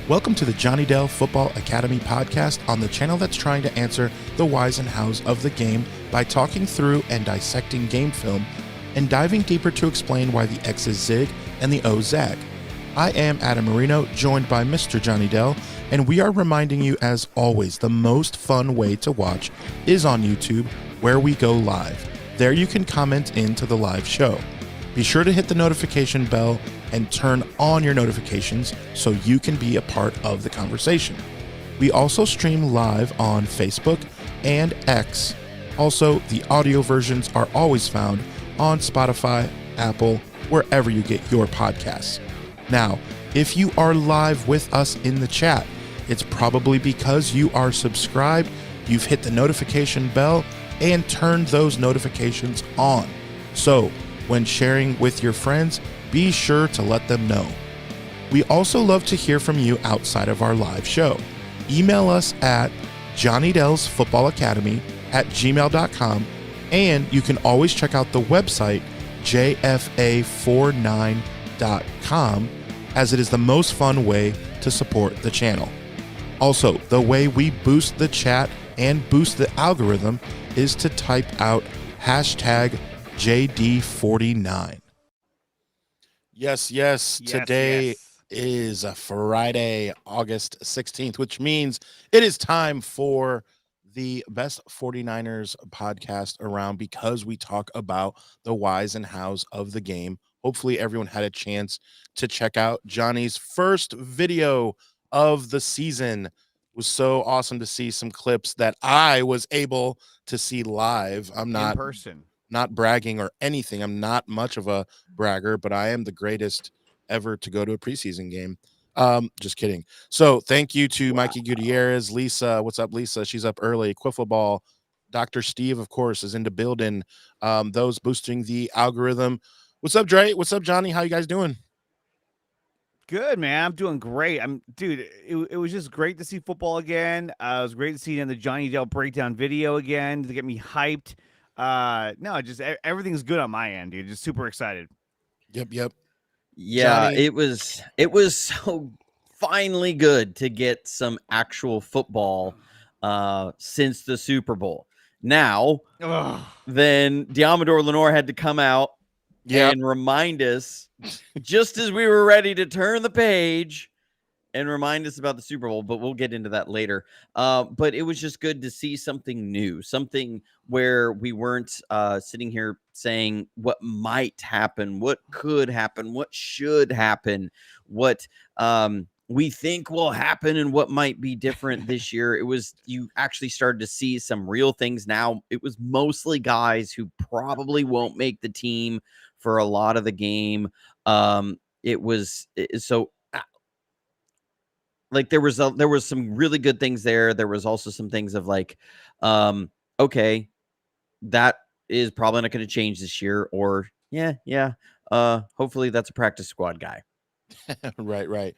Welcome to the Johnny Dell Football Academy podcast on the channel that's trying to answer the whys and hows of the game by talking through and dissecting game film and diving deeper to explain why the X's zig and the O's zag. I am Adam Marino, joined by Mr. Johnny Dell, and we are reminding you, as always, the most fun way to watch is on YouTube, where we go live. There you can comment into the live show. Be sure to hit the notification bell and turn on your notifications so you can be a part of the conversation. We also stream live on Facebook and X. Also, the audio versions are always found on Spotify, Apple, wherever you get your podcasts. Now, if you are live with us in the chat, it's probably because you are subscribed, you've hit the notification bell, and turned those notifications on. So, when sharing with your friends, be sure to let them know. We also love to hear from you outside of our live show. Email us at johnnydellsfootballacademy@gmail.com, and you can always check out the website JFA49.com, as it is the most fun way to support the channel. Also, the way we boost the chat and boost the algorithm is to type out hashtag JD49. Yes. Today is a Friday, August 16th, which means it is time for the best 49ers podcast around, because we talk about the whys and hows of the game. Hopefully everyone had a chance to check out Johnny's first video of the season. It was so awesome to see some clips that I was able to see live. I'm not in person. Not bragging or anything. I'm not much of a bragger, but I am the greatest ever to go to a preseason game. Just kidding. So thank you to Mikey Gutierrez, Lisa. What's up, Lisa? She's up early. Quiffle Ball. Dr. Steve, of course, is in the building. Those boosting the algorithm. What's up, Dre? What's up, Johnny? How you guys doing? Good, man. I'm doing great. It was just great to see football again. It was great to see the Johnny Dell breakdown video again to get me hyped. Everything's good on my end, dude. Just super excited. Yep. Yeah, Johnny. it was so finally good to get some actual football since the Super Bowl. Now, then Diamador Lenore had to come out and remind us, just as we were ready to turn the page, and remind us about the Super Bowl, but we'll get into that later. But it was just good to see something new, something where we weren't sitting here saying what might happen, what could happen, what should happen, what we think will happen, and what might be different this year. It was, you actually started to see some real things. Now, it was mostly guys who probably won't make the team for a lot of the game. Like there was some really good things there. There was also some things of like, okay, that is probably not going to change this year, or hopefully that's a practice squad guy. Right. Ray's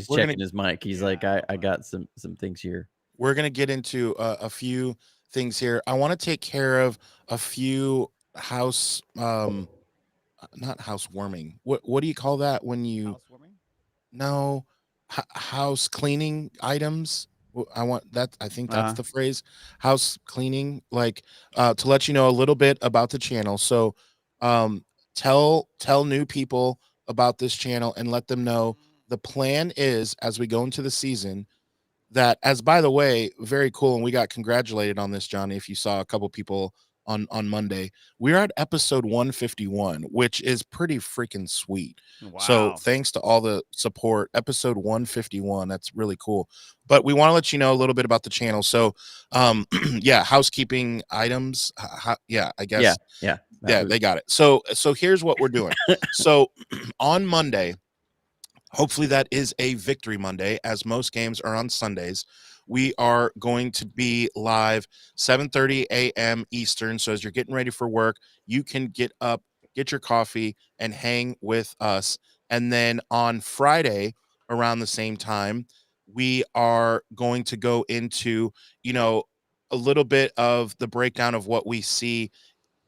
checking his mic. He's like, I got some things here. We're gonna get into a few things here. I want to take care of a few house not housewarming. What do you call that when you no house cleaning items? I want that. I think that's the phrase, house cleaning, like to let you know a little bit about the channel. So tell new people about this channel and let them know the plan is, as we go into the season, that, as by the way, very cool, and we got congratulated on this, Johnny, if you saw a couple people on Monday. We're at episode 151, which is pretty freaking sweet. Wow. So thanks to all the support. Episode 151, that's really cool. But we want to let you know a little bit about the channel. So housekeeping items. I guess. Yeah, they got it. So here's what we're doing. So on Monday, hopefully that is a victory Monday, as most games are on Sundays. We are going to be live 7:30 a.m. Eastern. So as you're getting ready for work, you can get up, get your coffee, and hang with us. And then on Friday, around the same time, we are going to go into, a little bit of the breakdown of what we see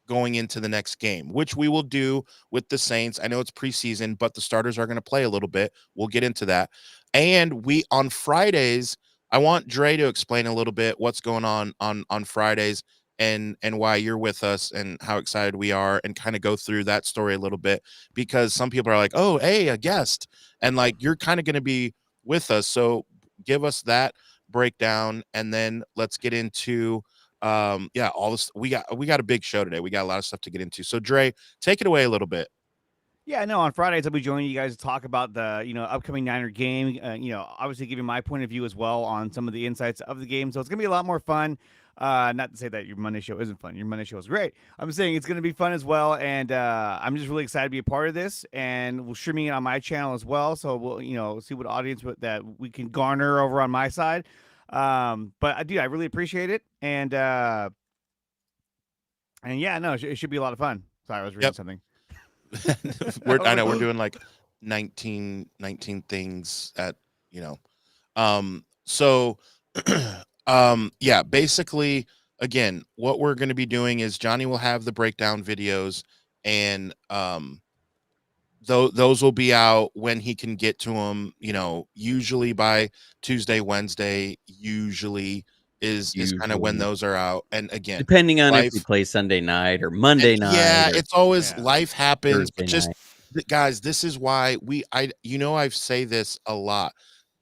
going into the next game, which we will do with the Saints. I know it's preseason, but the starters are going to play a little bit. We'll get into that. And we on Fridays, I want Dre to explain a little bit what's going on Fridays and why you're with us and how excited we are, and kind of go through that story a little bit, because some people are like, "Oh, hey, a guest." And like, you're kind of going to be with us. So give us that breakdown, and then let's get into all this. We got a big show today. We got a lot of stuff to get into. So Dre, take it away a little bit. Yeah, no, on Fridays I'll be joining you guys to talk about the, upcoming Niner game. Obviously giving my point of view as well on some of the insights of the game. So it's gonna be a lot more fun. Not to say that your Monday show isn't fun. Your Monday show is great. I'm saying it's gonna be fun as well, and I'm just really excited to be a part of this. And we'll streaming it on my channel as well. So we'll, see what audience that we can garner over on my side. But I really appreciate it, and yeah, no, it should be a lot of fun. Sorry, I was reading something. I know we're doing like 19 things at so basically, again, what we're going to be doing is Johnny will have the breakdown videos, and those will be out when he can get to them, usually by Tuesday, Wednesday, usually is kind of when those are out. And again, depending on if we play Sunday night or Monday night. Yeah, it's always life happens. Thursday But just guys, this is why I've say this a lot,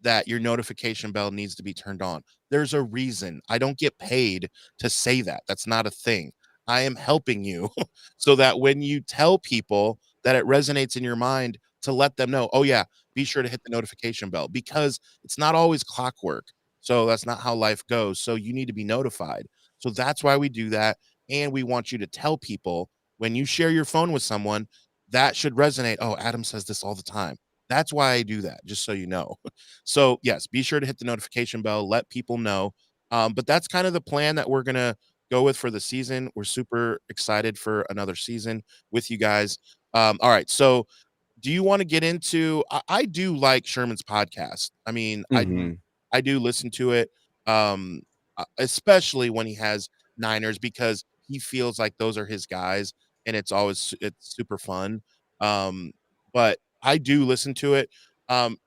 that your notification bell needs to be turned on. There's a reason. I don't get paid to say that. That's not a thing. I am helping you so that when you tell people that it resonates in your mind, to let them know, oh yeah, be sure to hit the notification bell, because it's not always clockwork. So that's not how life goes. So you need to be notified. So that's why we do that. And we want you to tell people, when you share your phone with someone, that should resonate. Oh, Adam says this all the time. That's why I do that, just so you know. So yes, be sure to hit the notification bell, let people know. But that's kind of the plan that we're going to go with for the season. We're super excited for another season with you guys. All right. So do you want to get into, I do like Sherman's podcast. I mean, I do listen to it, especially when he has Niners, because he feels like those are his guys, and it's super fun. But I do listen to it.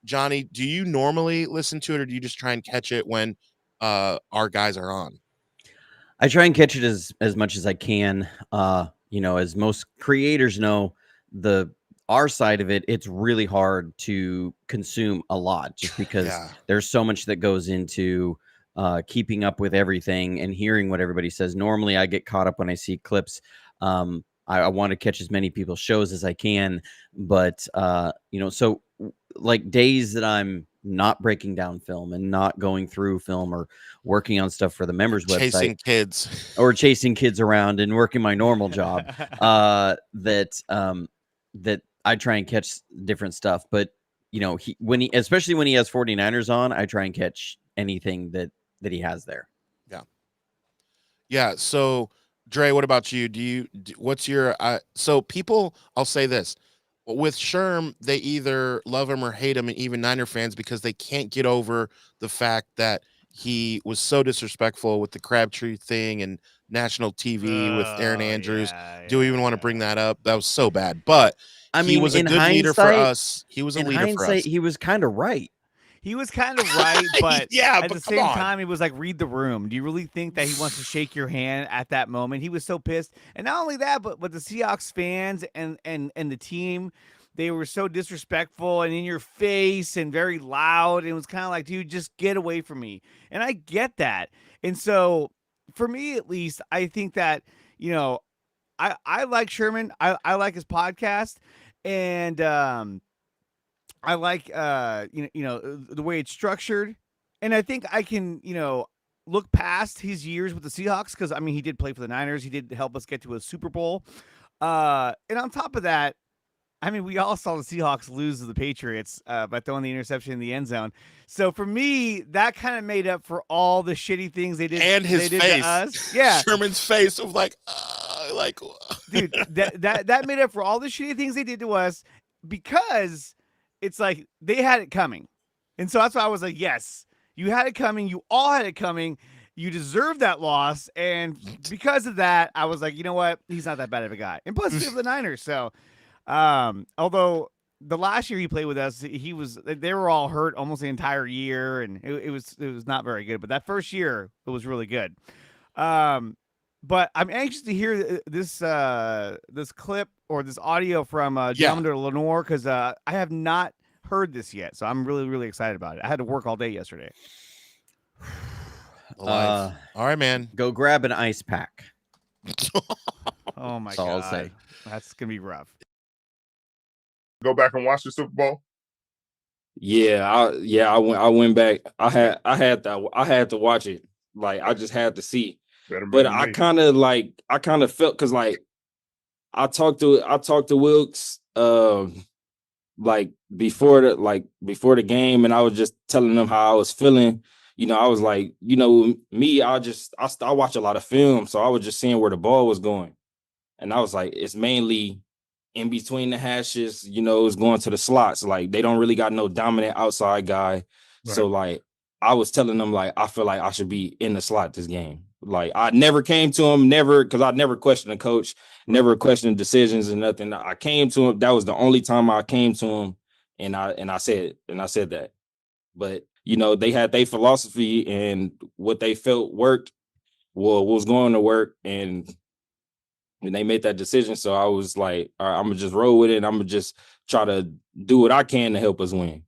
Johnny, do you normally listen to it, or do you just try and catch it when our guys are on? I try and catch it as much as I can. As most creators know, our side of it, it's really hard to consume a lot, just because there's so much that goes into keeping up with everything and hearing what everybody says. Normally I get caught up when I see clips. I want to catch as many people's shows as I can, but so like days that I'm not breaking down film and not going through film or working on stuff for the members website, chasing kids around and working my normal job, that I try and catch different stuff. But especially when he has 49ers on, I try and catch anything that he has there. Yeah. So Dre, what about you? What's your so people, I'll say this, with Sherm, they either love him or hate him, and even Niner fans, because they can't get over the fact that he was so disrespectful with the Crabtree thing and national TV with Aaron Andrews. Do we even want to bring that up? That was so bad. But I mean, he was a good leader for us. He was a leader for us. He was kind of right. He was kind of right, but at the same time, he was like, read the room. Do you really think that he wants to shake your hand at that moment? He was so pissed. And not only that, but the Seahawks fans and the team, they were so disrespectful and in your face and very loud. And it was kind of like, dude, just get away from me. And I get that. And so for me, at least, I think that, I like Sherman. I like his podcast. And I like the way it's structured, and I think I can look past his years with the Seahawks, because I mean he did play for the Niners, he did help us get to a Super Bowl, and on top of that, I mean we all saw the Seahawks lose to the Patriots by throwing the interception in the end zone. So for me, that kind of made up for all the shitty things they did. And his face, to us. Yeah, Sherman's face of like dude, that made up for all the shitty things they did to us, because it's like they had it coming. And so that's why I was like, yes, you had it coming. You all had it coming. you deserve that loss. And because of that, I was like, you know what? He's not that bad of a guy. And plus, we have the Niners. So, although the last year he played with us, they were all hurt almost the entire year, and it was not very good. But that first year, it was really good. But I'm anxious to hear this clip or this audio from Diamondor Lenore, because I have not heard this yet. So I'm really, really excited about it. I had to work all day yesterday. All right, man. Go grab an ice pack. Oh my That's all I'll God. say. That's going to be rough. Go back and watch the Super Bowl? I went back. I had to watch it. Like, I just had to see. But I kind of felt, because like I talked to Wilkes like before the game, and I was just telling them how I was feeling. You know, I was like, you know, me, I watch a lot of film, so I was just seeing where the ball was going. And I was like, it's mainly in between the hashes, you know, it's going to the slots. Like, they don't really got no dominant outside guy. Right. So like, I was telling them, like, I feel like I should be in the slot this game. Like, I never came to him, because I never questioned the coach, never questioned decisions and nothing. I came to him. That was the only time I came to him, and I said that. But, you know, they had their philosophy, and what they felt worked was going to work, and they made that decision. So I was like, all right, I'm gonna just roll with it, and I'm gonna just try to do what I can to help us win.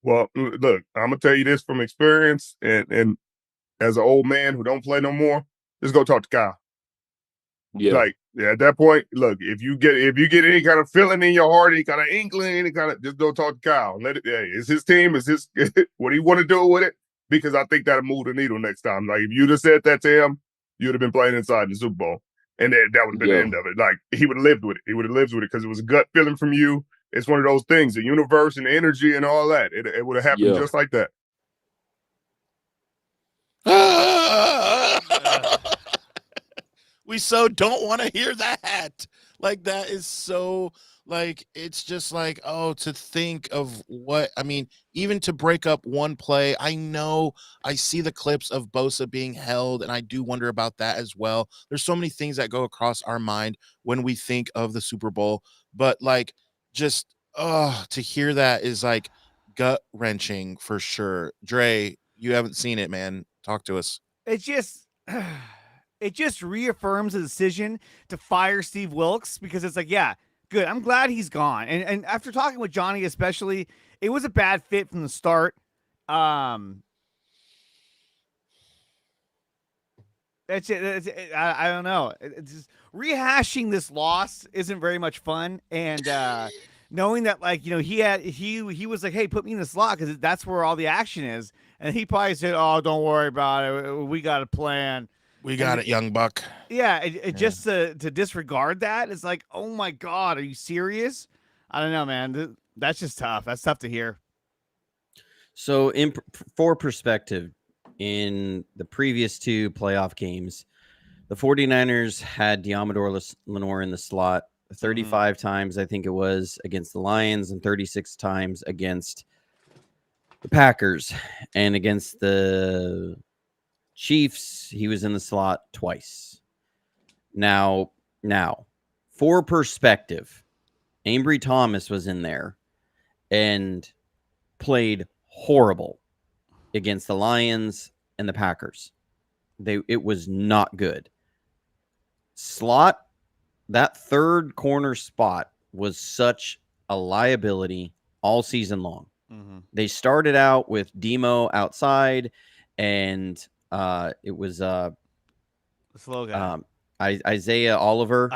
Well, look, I'm gonna tell you this from experience, and as an old man who don't play no more, just go talk to Kyle. Yeah. Like, at that point, look, if you get any kind of feeling in your heart, any kind of inkling, just go talk to Kyle. Let it. Hey, it's his team. It's his. What do you want to do with it? Because I think that'll move the needle next time. Like, if you'd have said that to him, you'd have been playing inside the Super Bowl, and that would have been the end of it. Like, he would have lived with it. He would have lived with it because it was a gut feeling from you. It's one of those things, the universe and the energy and all that. It would have happened just like that. We so don't want to hear that. Like, that is so, like, it's just like, oh, to think of what, I mean, even to break up one play, I know I see the clips of Bosa being held, and I do wonder about that as well. There's so many things that go across our mind when we think of the Super Bowl, but like, just, to hear that is like gut wrenching for sure. Dre, you haven't seen it, man. Talk to us. It's just, it just reaffirms the decision to fire Steve Wilkes, because it's like, yeah, good. I'm glad he's gone. And after talking with Johnny, especially, it was a bad fit from the start. That's it. I don't know. It's just, rehashing this loss isn't very much fun. And knowing that, like, you know, he was like, hey, put me in the slot because that's where all the action is. And he probably said, oh, don't worry about it. We got a plan. We got it, young buck. Yeah, just to disregard that is like, oh my God, are you serious? I don't know, man. That's just tough. That's tough to hear. So, for perspective, in the previous two playoff games, the 49ers had Diamondor Lenore in the slot 35 times, I think it was, against the Lions, and 36 times against the Packers. And against the Chiefs, he was in the slot twice. Now, for perspective, Ambry Thomas was in there and played horrible against the Lions and the Packers. It was not good. Slot, that third corner spot was such a liability all season long. Mm-hmm. They started out with Demo outside, and it was the slow guy. Isaiah Oliver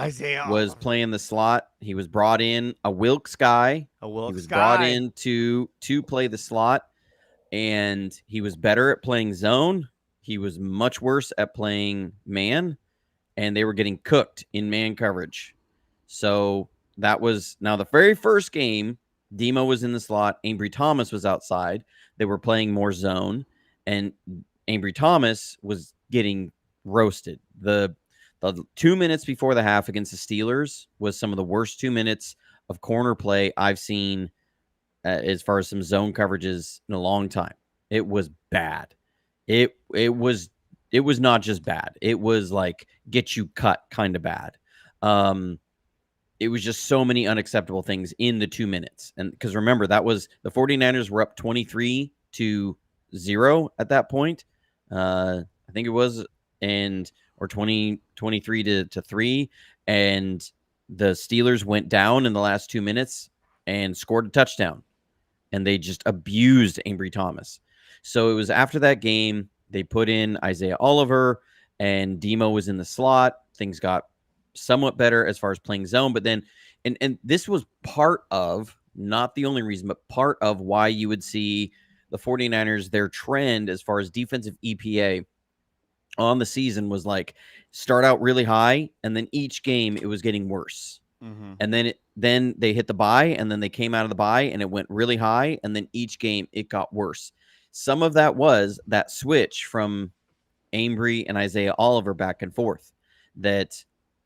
was playing the slot. He was brought in, a Wilkes guy. He was brought in to play the slot, and he was better at playing zone. He was much worse at playing man, and they were getting cooked in man coverage. So that was, now the very first game, Demo was in the slot. Ambry Thomas was outside. They were playing more zone, and Ambry Thomas was getting roasted. The 2 minutes before the half against the Steelers was some of the worst 2 minutes of corner play I've seen as far as some zone coverages in a long time. It was bad. It was it was not just bad. It was like get you cut kind of bad. It was just so many unacceptable things in the 2 minutes. And because remember, that was the 49ers were up 23-0 at that point. I think it was, or 23 to 3. And the Steelers went down in the last 2 minutes and scored a touchdown. And they just abused Ambry Thomas. So it was after that game, they put in Isaiah Oliver and Demo was in the slot. Things got somewhat better as far as playing zone. But then, and this was part of, not the only reason, but part of why you would see the 49ers, their trend as far as defensive EPA on the season was like start out really high, and then each game it was getting worse. Mm-hmm. And then they hit the bye, and then they came out of the bye, and it went really high, and then each game it got worse. Some of that was that switch from Ambry and Isaiah Oliver back and forth, that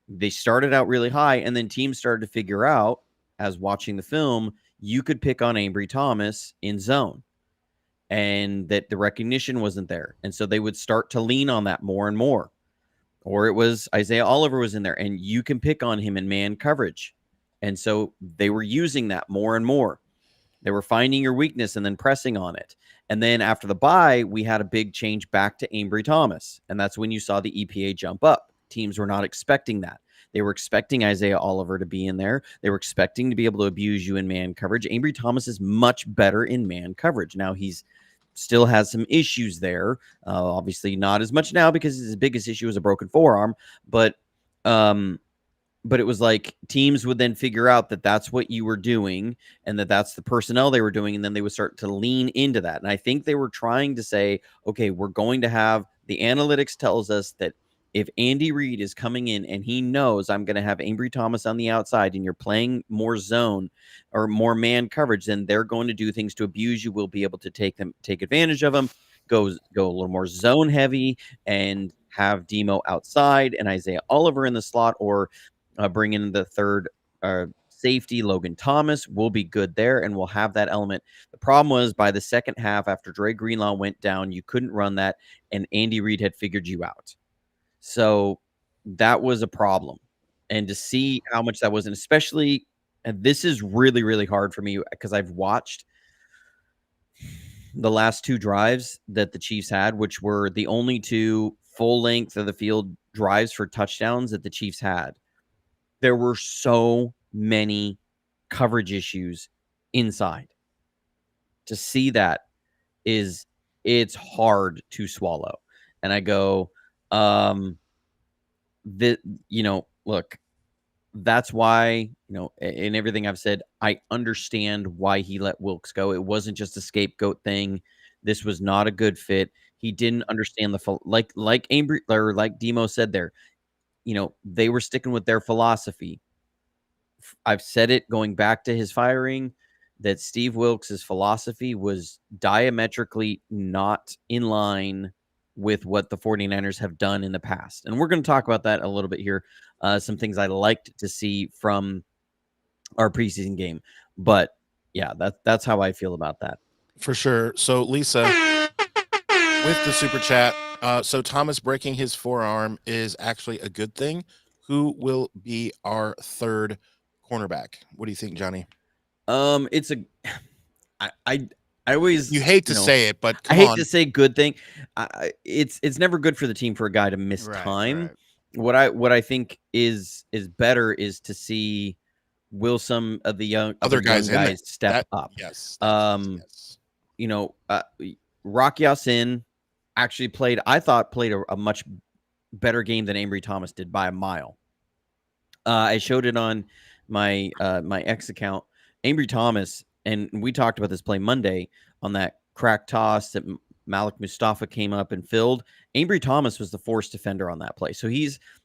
they started out really high, and then teams started to figure out, as watching the film, you could pick on Ambry Thomas in zone, and that the recognition wasn't there. And so they would start to lean on that more and more. Or it was Isaiah Oliver was in there, and you can pick on him in man coverage. And so they were using that more and more. They were finding your weakness and then pressing on it. And then after the bye, we had a big change back to Ambry Thomas. And that's when you saw the EPA jump up. Teams were not expecting that. They were expecting Isaiah Oliver to be in there. They were expecting to be able to abuse you in man coverage. Ambry Thomas is much better in man coverage. Now he's still has some issues there. Obviously not as much now because his biggest issue was a broken forearm. But it was like teams would then figure out that that's what you were doing and that that's the personnel they were doing. And then they would start to lean into that. And I think they were trying to say, okay, we're going to have the analytics tells us that if Andy Reid is coming in and he knows I'm going to have Ambry Thomas on the outside and you're playing more zone or more man coverage, then they're going to do things to abuse you. We'll be able to take advantage of them, go a little more zone heavy and have Demo outside and Isaiah Oliver in the slot, or bring in the third safety, Logan Thomas. Will be good there, and we'll have that element. The problem was by the second half, after Dre Greenlaw went down, you couldn't run that, and Andy Reid had figured you out. So that was a problem. And to see how much that was, and especially, and this is really, really hard for me because I've watched the last 2 drives that the Chiefs had, which were the only 2 full length of the field drives for touchdowns that the Chiefs had. There were so many coverage issues inside. To see that it's hard to swallow. And I go, look, that's why, in everything I've said, I understand why he let Wilkes go. It wasn't just a scapegoat thing. This was not a good fit. He didn't understand like Ambry, or like Demo said there, they were sticking with their philosophy. I've said it going back to his firing, that Steve Wilkes' philosophy was diametrically not in line with what the 49ers have done in the past. And we're going to talk about that a little bit here. Some things I liked to see from our preseason game. But yeah, that's how I feel about that. For sure. So Lisa, with the super chat, so Thomas breaking his forearm is actually a good thing. Who will be our third cornerback? What do you think, Johnny? I always, you hate to say it, but I hate to say good thing. It's never good for the team for a guy to miss time. Right. What I think is better is to see will some of the other guys step up. Yes. Rocky Sin actually played a much better game than Ambry Thomas did by a mile. I showed it on my X account. Ambry Thomas, and we talked about this play Monday on that crack toss that Malik Mustafa came up and filled. Ambry Thomas was the force defender on that play. So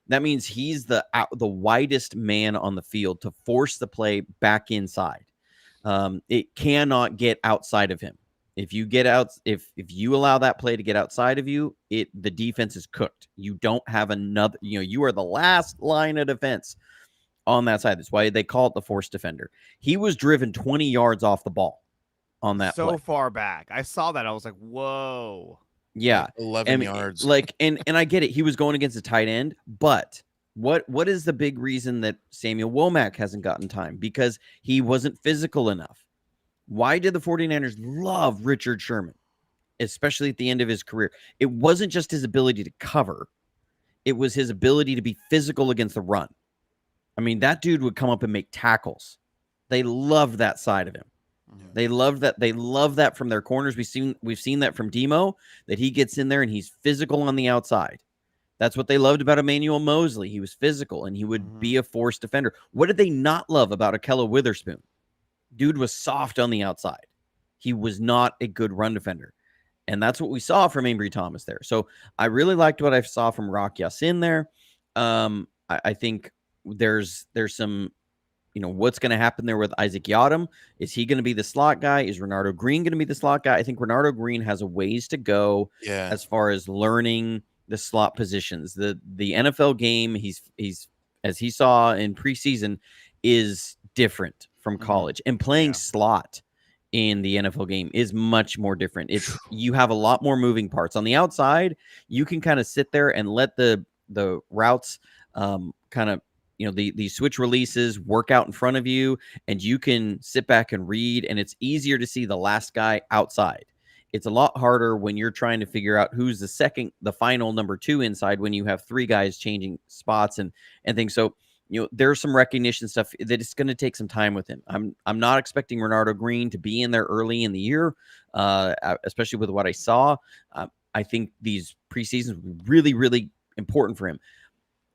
that means he's the widest man on the field to force the play back inside. It cannot get outside of him. If you get out, if you allow that play to get outside of you, the defense is cooked. You don't have another, you are the last line of defense on that side. That's why they call it the force defender. He was driven 20 yards off the ball on that play. So far back. I saw that. I was like, whoa. Yeah. Like 11 yards. Like, and I get it. He was going against a tight end, but what is the big reason that Samuel Womack hasn't gotten time? Because he wasn't physical enough. Why did the 49ers love Richard Sherman, especially at the end of his career? It wasn't just his ability to cover. It was his ability to be physical against the run. I mean, that dude would come up and make tackles. They loved that side of him. They love that. They love that from their corners. We've seen that from Demo, that he gets in there and he's physical on the outside. That's what they loved about Emmanuel Mosley. He was physical and he would be a force defender. What did they not love about Ahkello Witherspoon? Dude was soft on the outside. He was not a good run defender. And that's what we saw from Ambry Thomas there. So I really liked what I saw from Rock Ya-Sin there. I think there's some, what's going to happen there with Isaac Yiadom. Is he going to be the slot guy? Is Renardo Green going to be the slot guy? I think Renardo Green has a ways to go as far as learning the slot positions. The NFL game, he's as he saw in preseason, is different from college. And playing slot in the NFL game is much more different. You have a lot more moving parts. On the outside, you can kind of sit there and let the routes kind of, the switch releases work out in front of you, and you can sit back and read, and it's easier to see the last guy outside. It's a lot harder when you're trying to figure out who's the final number 2 inside when you have 3 guys changing spots and things. So, there's some recognition stuff that it's going to take some time with him. I'm not expecting Renardo Green to be in there early in the year, especially with what I saw. I think these preseasons will be really, really important for him.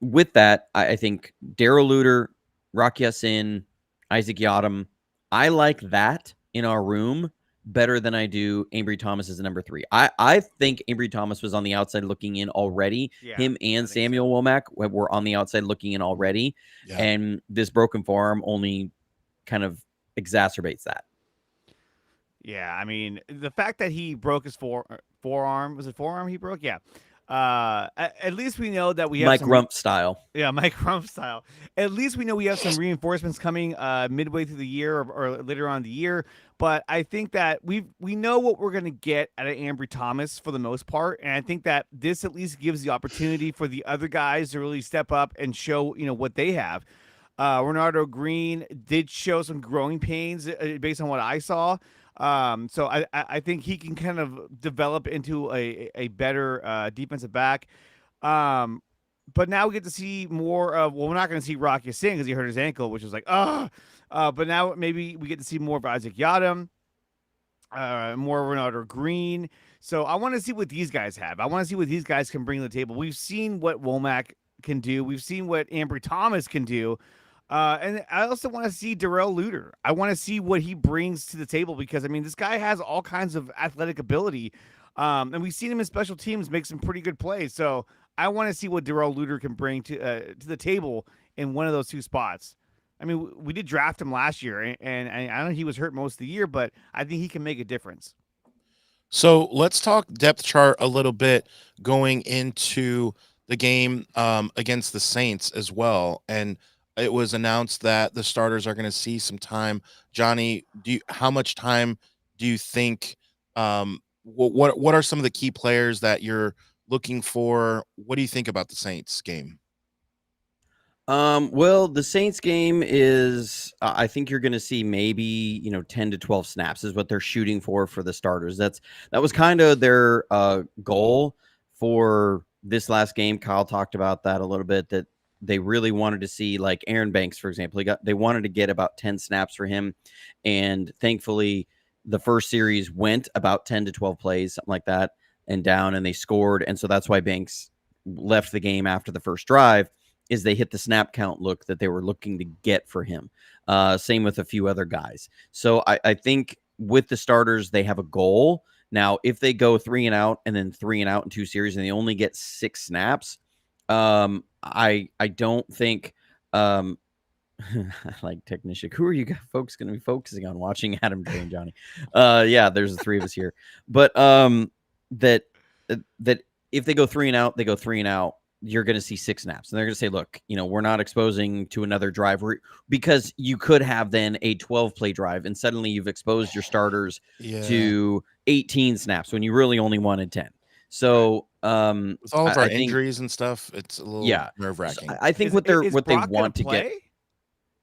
With that, I think Darrell Luter, Rock Ya-Sin, Isaac Yiadom, I like that in our room better than I do Ambry Thomas as a number 3. I think Ambry Thomas was on the outside looking in already. Him and Samuel Womack were on the outside looking in already. Yeah. And this broken forearm only kind of exacerbates that. Yeah, I mean, the fact that he broke his forearm, was it forearm he broke? Yeah. At least we know that we have Mike Rump style. Yeah, Mike Rump style. At least we know we have some reinforcements coming midway through the year or later on in the year. But I think that we know what we're going to get out of Ambry Thomas for the most part, and I think that this at least gives the opportunity for the other guys to really step up and show what they have. Renardo Green did show some growing pains based on what I saw. So I think he can kind of develop into a better defensive back. But now we get to see more of, we're not going to see Rock Ya-Sin because he hurt his ankle, which was like, but now maybe we get to see more of Isaac Yiadom, more Renardo Green. So I want to see what these guys have. I want to see what these guys can bring to the table. We've seen what Womack can do. We've seen what Ambry Thomas can do. And I also want to see Darrell Luter. I want to see what he brings to the table because, I mean, this guy has all kinds of athletic ability. And we've seen him in special teams make some pretty good plays. So I want to see what Darrell Luter can bring to the table in one of those 2 spots. I mean, we did draft him last year, and I know he was hurt most of the year, but I think he can make a difference. So let's talk depth chart a little bit going into the game against the Saints as well. And it was announced that the starters are going to see some time. Johnny, how much time do you think? What are some of the key players that you're looking for? What do you think about the Saints game? Well, the Saints game is, I think you're going to see maybe, 10 to 12 snaps is what they're shooting for the starters. That was kind of their goal for this last game. Kyle talked about that a little bit, that they really wanted to see, like Aaron Banks, for example, they wanted to get about 10 snaps for him. And thankfully the first series went about 10 to 12 plays, something like that, and down, and they scored. And so that's why Banks left the game after the first drive, is they hit the snap count look that they were looking to get for him. Same with a few other guys. So I think with the starters, they have a goal. Now, if they go 3 and out and then 3 and out in 2 series and they only get 6 snaps, I don't think like technician, who are you folks going to be focusing on watching Adam, Dre, and Johnny? Yeah, there's the 3 of us here. But that if they go 3 and out, they go 3 and out. You're going to see 6 snaps, and they're going to say, look, we're not exposing to another drive, because you could have then a 12-play drive, and suddenly you've exposed your starters to 18 snaps when you really only wanted 10. So with all of our I think, injuries and stuff, it's a little nerve wracking. So I think Is what they Brock want to play?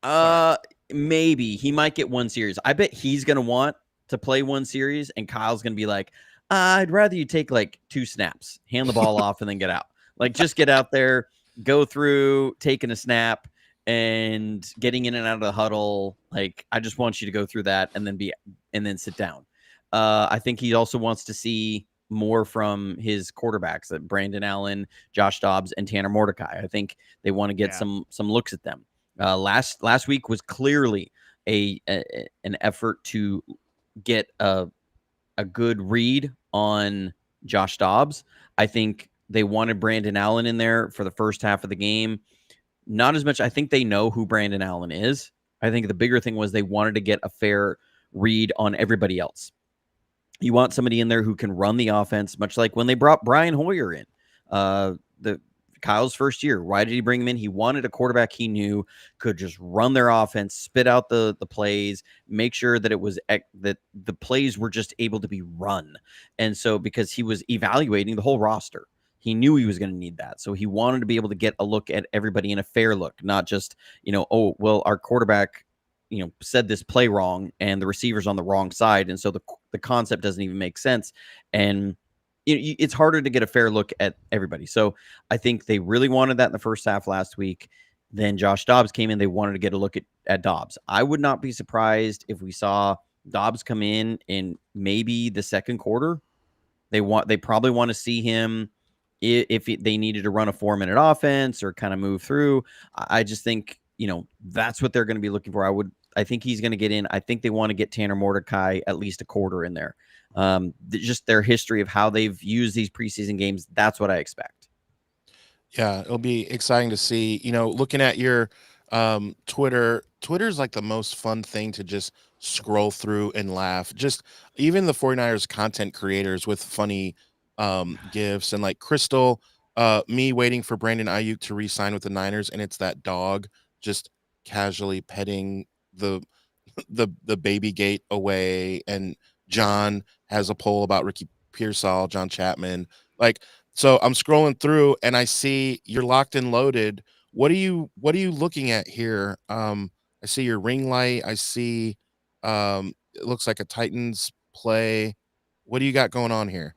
get, maybe he might get one series. I bet he's gonna want to play one series, and Kyle's gonna be like, I'd rather you take like 2 snaps, hand the ball off, and then get out. Like, just get out there, go through taking a snap and getting in and out of the huddle. Like, I just want you to go through that and then sit down. I think he also wants to see more from his quarterbacks, Brandon Allen, Josh Dobbs, and Tanner Mordecai. I think they want to get some looks at them. Last week was clearly an effort to get a good read on Josh Dobbs. I think they wanted Brandon Allen in there for the first half of the game. Not as much. I think they know who Brandon Allen is. I think the bigger thing was they wanted to get a fair read on everybody else. You want somebody in there who can run the offense, much like when they brought Brian Hoyer in. Kyle's first year. Why did he bring him in? He wanted a quarterback he knew could just run their offense, spit out the plays, make sure that it was that the plays were just able to be run. And so, because he was evaluating the whole roster, he knew he was going to need that. So he wanted to be able to get a look at everybody in a fair look, not just, oh, well, our quarterback, said this play wrong and the receiver's on the wrong side. And so the concept doesn't even make sense. And it's harder to get a fair look at everybody. So I think they really wanted that in the first half last week. Then Josh Dobbs came in. They wanted to get a look at Dobbs. I would not be surprised if we saw Dobbs come in maybe the second quarter. They probably want to see him if they needed to run a 4-minute offense or kind of move through. I just think, that's what they're going to be looking for. I think he's going to get in. I think they want to get Tanner Mordecai at least a quarter in there. Just their history of how they've used these preseason games. That's what I expect. Yeah, it'll be exciting to see. Looking at your Twitter's like the most fun thing to just scroll through and laugh. Just even the 49ers content creators with funny gifs, and like Crystal, me waiting for Brandon Ayuk to re-sign with the Niners, and it's that dog just casually petting the baby gate away, and John has a poll about Ricky Pearsall, John Chapman. Like, so I'm scrolling through and I see you're locked and loaded. What are you looking at here? I see your ring light. I see it looks like a Titans play. What do you got going on here?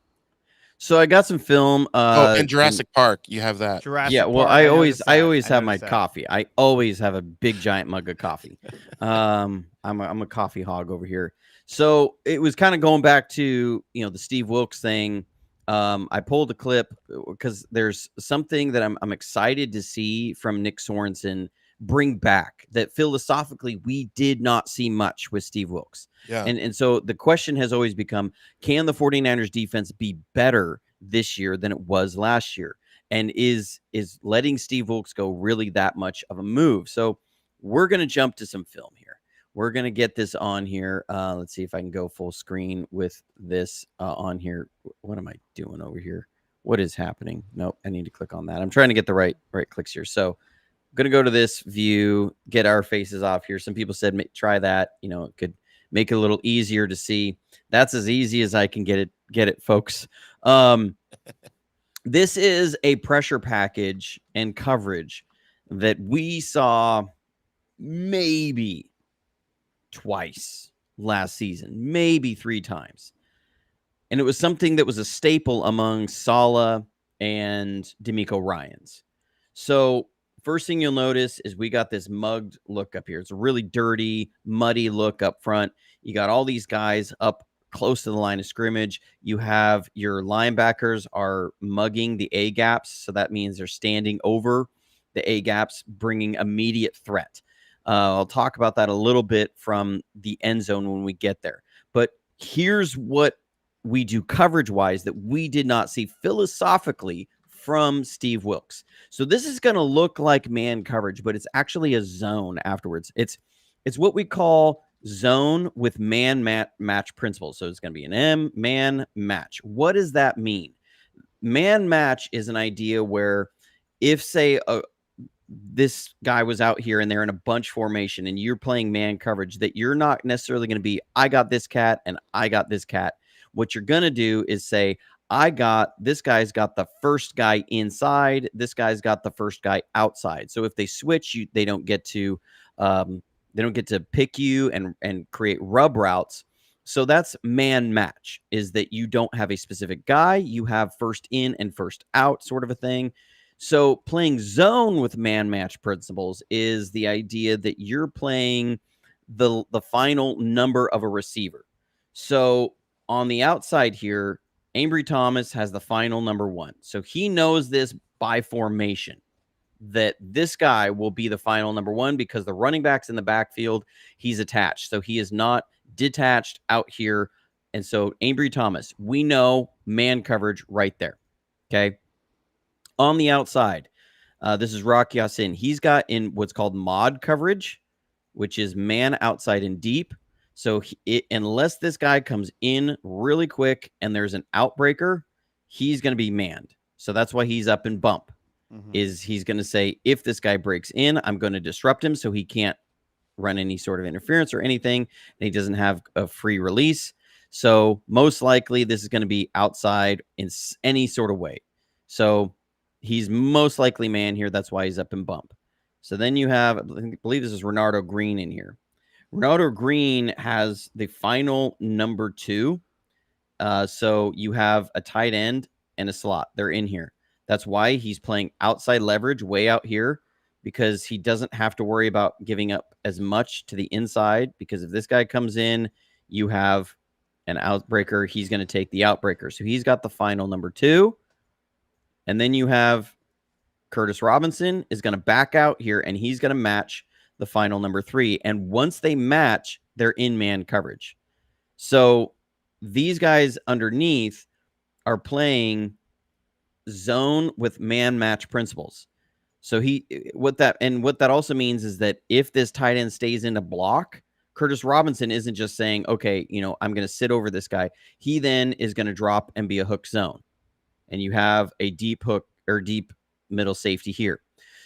So I got some film. And Jurassic Park, you have that. Yeah, well, I always have my coffee. I always have a big giant mug of coffee. I'm a coffee hog over here. So it was kind of going back to the Steve Wilks thing. I pulled a clip because there's something that I'm excited to see from Nick Sorensen bring back that philosophically we did not see much with Steve Wilks. Yeah. And so the question has always become, can the 49ers defense be better this year than it was last year? And is letting Steve Wilks go really that much of a move? So we're going to jump to some film here. We're going to get this on here. Let's see if I can go full screen with this on here. What am I doing over here? What is happening? Nope, I need to click on that. I'm trying to get the right clicks here. So I'm going to go to this view, get our faces off here. Some people said try that. It could make it a little easier to see. That's as easy as I can get it, folks. This is a pressure package and coverage that we saw maybe twice last season, maybe 3 times. And it was something that was a staple among Saleh and D'Amico Ryans. So first thing you'll notice is we got this mugged look up here. It's a really dirty, muddy look up front. You got all these guys up close to the line of scrimmage. You have your linebackers are mugging the A gaps. So that means they're standing over the A gaps, bringing immediate threat. I'll talk about that a little bit from the end zone when we get there. But here's what we do coverage-wise that we did not see philosophically from Steve Wilks. So this is going to look like man coverage, but it's actually a zone afterwards. It's what we call zone with man match principles. So it's going to be an man match. What does that mean? Man match is an idea where if, say, this guy was out here and they're in a bunch formation and you're playing man coverage, that you're not necessarily going to be, I got this cat and I got this cat. What you're going to do is say, this guy's got the first guy inside. This guy's got the first guy outside. So if they switch, they don't get to pick you and create rub routes. So that's man match, is that you don't have a specific guy. You have first in and first out sort of a thing. So playing zone with man match principles is the idea that you're playing the final number of a receiver. So on the outside here, Ambry Thomas has the final number 1. So he knows this by formation, that this guy will be the final number 1 because the running back's in the backfield. He's attached. So he is not detached out here. And so Ambry Thomas, we know man coverage right there. Okay. On the outside, this is Rocky Yasin. He's got in what's called mod coverage, which is man outside and deep. So unless this guy comes in really quick and there's an outbreaker, he's going to be manned. So that's why he's up in bump. Is he's going to say, if this guy breaks in, I'm going to disrupt him so he can't run any sort of interference or anything, and he doesn't have a free release. So most likely this is going to be outside in any sort of way. So he's most likely man here. That's why he's up in bump. So then you have, I believe this is Renardo Green in here. Renardo Green has the final number 2. So you have a tight end and a slot. They're in here. That's why he's playing outside leverage way out here, because he doesn't have to worry about giving up as much to the inside, because if this guy comes in, you have an outbreaker. He's going to take the outbreaker. So he's got the final number 2. And then you have Curtis Robinson is going to back out here, and he's going to match the final number 3. And once they match, they're in man coverage. So these guys underneath are playing zone with man match principles. So what that also means is that if this tight end stays in a block, Curtis Robinson isn't just saying, okay, I'm going to sit over this guy. He then is going to drop and be a hook zone. And you have a deep hook or deep middle safety here.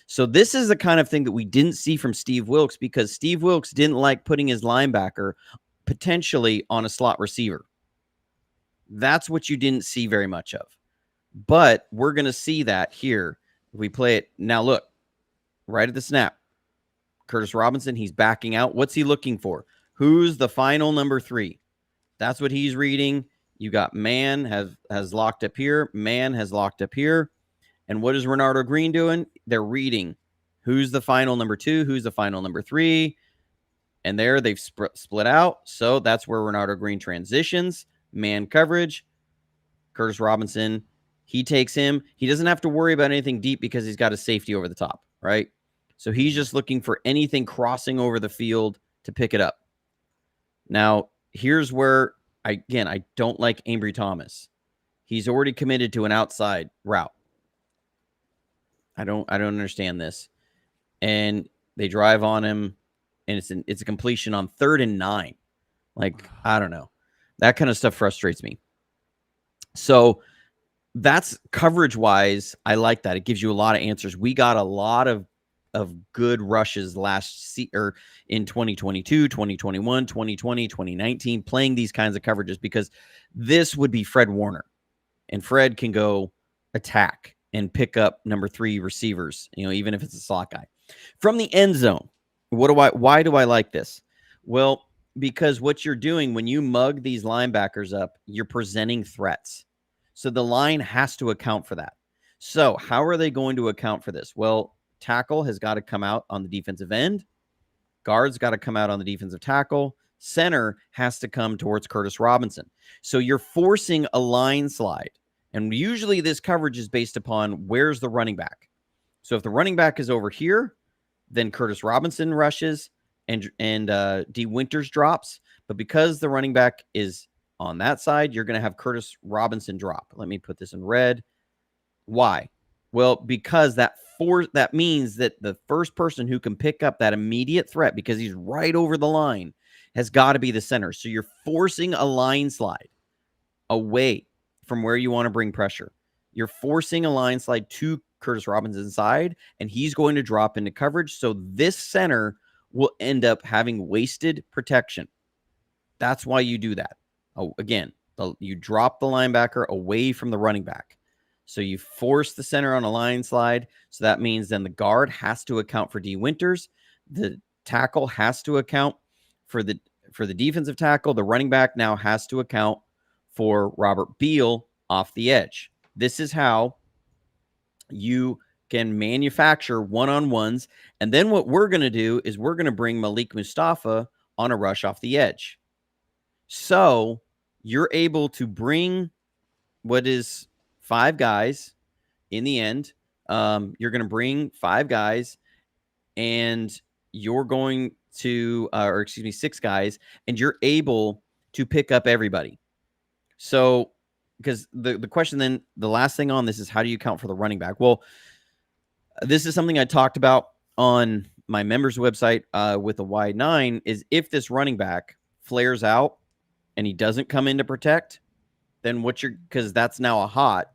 So this is the kind of thing that we didn't see from Steve Wilks, because Steve Wilks didn't like putting his linebacker potentially on a slot receiver. That's what you didn't see very much of. But we're going to see that here. We play it. Now look, right at the snap. Curtis Robinson, he's backing out. What's he looking for? Who's the final number 3? That's what he's reading. You got man has locked up here. Man has locked up here. And what is Renardo Green doing? They're reading who's the final number 2, who's the final number 3. And there they've split out. So that's where Renardo Green transitions. Man coverage. Curtis Robinson, he takes him. He doesn't have to worry about anything deep because he's got a safety over the top, right? So he's just looking for anything crossing over the field to pick it up. Now, here's where, I don't like Ambry Thomas. He's already committed to an outside route. I don't understand this. And they drive on him, and it's a completion on 3rd and 9. Like, I don't know. That kind of stuff frustrates me. So that's coverage-wise, I like that. It gives you a lot of answers. We got a lot of good rushes in 2022, 2021, 2020, 2019, playing these kinds of coverages, because this would be Fred Warner. And Fred can go attack and pick up number 3 receivers, even if it's a slot guy. From the end zone, why do I like this? Well, because what you're doing when you mug these linebackers up, you're presenting threats. So the line has to account for that. So how are they going to account for this? Well, tackle has got to come out on the defensive end. Guard's got to come out on the defensive tackle. Center has to come towards Curtis Robinson. So you're forcing a line slide. And usually this coverage is based upon where's the running back. So if the running back is over here, then Curtis Robinson rushes and D. Winters drops. But because the running back is on that side, you're going to have Curtis Robinson drop. Let me put this in red. Why? Well, because that means that the first person who can pick up that immediate threat, because he's right over the line, has got to be the center. So you're forcing a line slide away from where you want to bring pressure. You're forcing a line slide to Curtis Robinson's side, and he's going to drop into coverage. So this center will end up having wasted protection. That's why you do that. Oh, again, You drop the linebacker away from the running back. So you force the center on a line slide. So that means then the guard has to account for D. Winters. The tackle has to account for the defensive tackle. The running back now has to account for Robert Beal off the edge. This is how you can manufacture one-on-ones. And then what we're going to do is we're going to bring Malik Mustafa on a rush off the edge. So you're able to bring what is 5 guys in the end. You're going to bring 5 guys and you're going to, 6 guys, and you're able to pick up everybody. So, because the question then, the last thing on this is how do you account for the running back? Well, this is something I talked about on my members website with a wide 9 is if this running back flares out and he doesn't come in to protect, then because that's now a hot,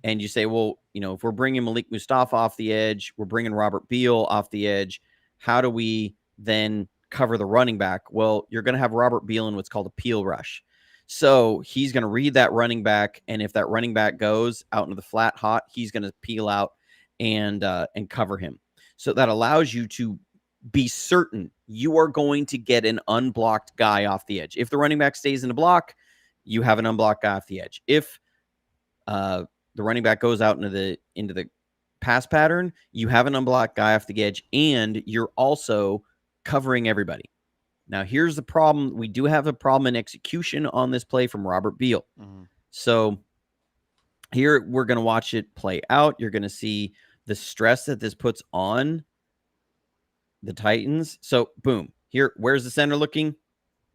and you say, well, if we're bringing Malik Mustafa off the edge, we're bringing Robert Beal off the edge, how do we then cover the running back? Well, you're going to have Robert Beal in what's called a peel rush. So he's going to read that running back, and if that running back goes out into the flat hot, he's going to peel out and cover him. So that allows you to be certain you are going to get an unblocked guy off the edge. If the running back stays in the block, you have an unblocked guy off the edge. If the running back goes out into the pass pattern, you have an unblocked guy off the edge, and you're also covering everybody. Now, here's the problem. We do have a problem in execution on this play from Robert Beal. Mm-hmm. So here we're going to watch it play out. You're going to see the stress that this puts on the Titans. So, boom. Here, where's the center looking?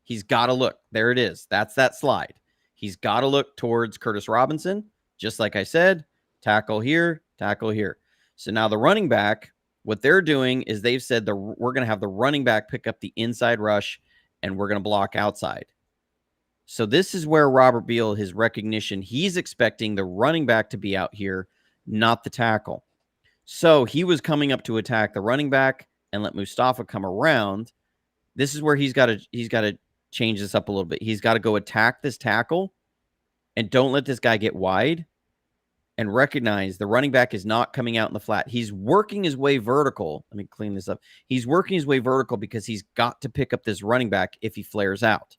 He's got to look. There it is. That's that slide. He's got to look towards Curtis Robinson. Just like I said, tackle here, tackle here. So now the running back, what they're doing is they've said we're going to have the running back pick up the inside rush, and we're going to block outside. So this is where Robert Beal, his recognition, he's expecting the running back to be out here, not the tackle. So he was coming up to attack the running back and let Mustafa come around. This is where he's got to change this up a little bit. He's got to go attack this tackle and don't let this guy get wide, and recognize the running back is not coming out in the flat. He's working his way vertical. Let me clean this up. He's working his way vertical because he's got to pick up this running back if he flares out.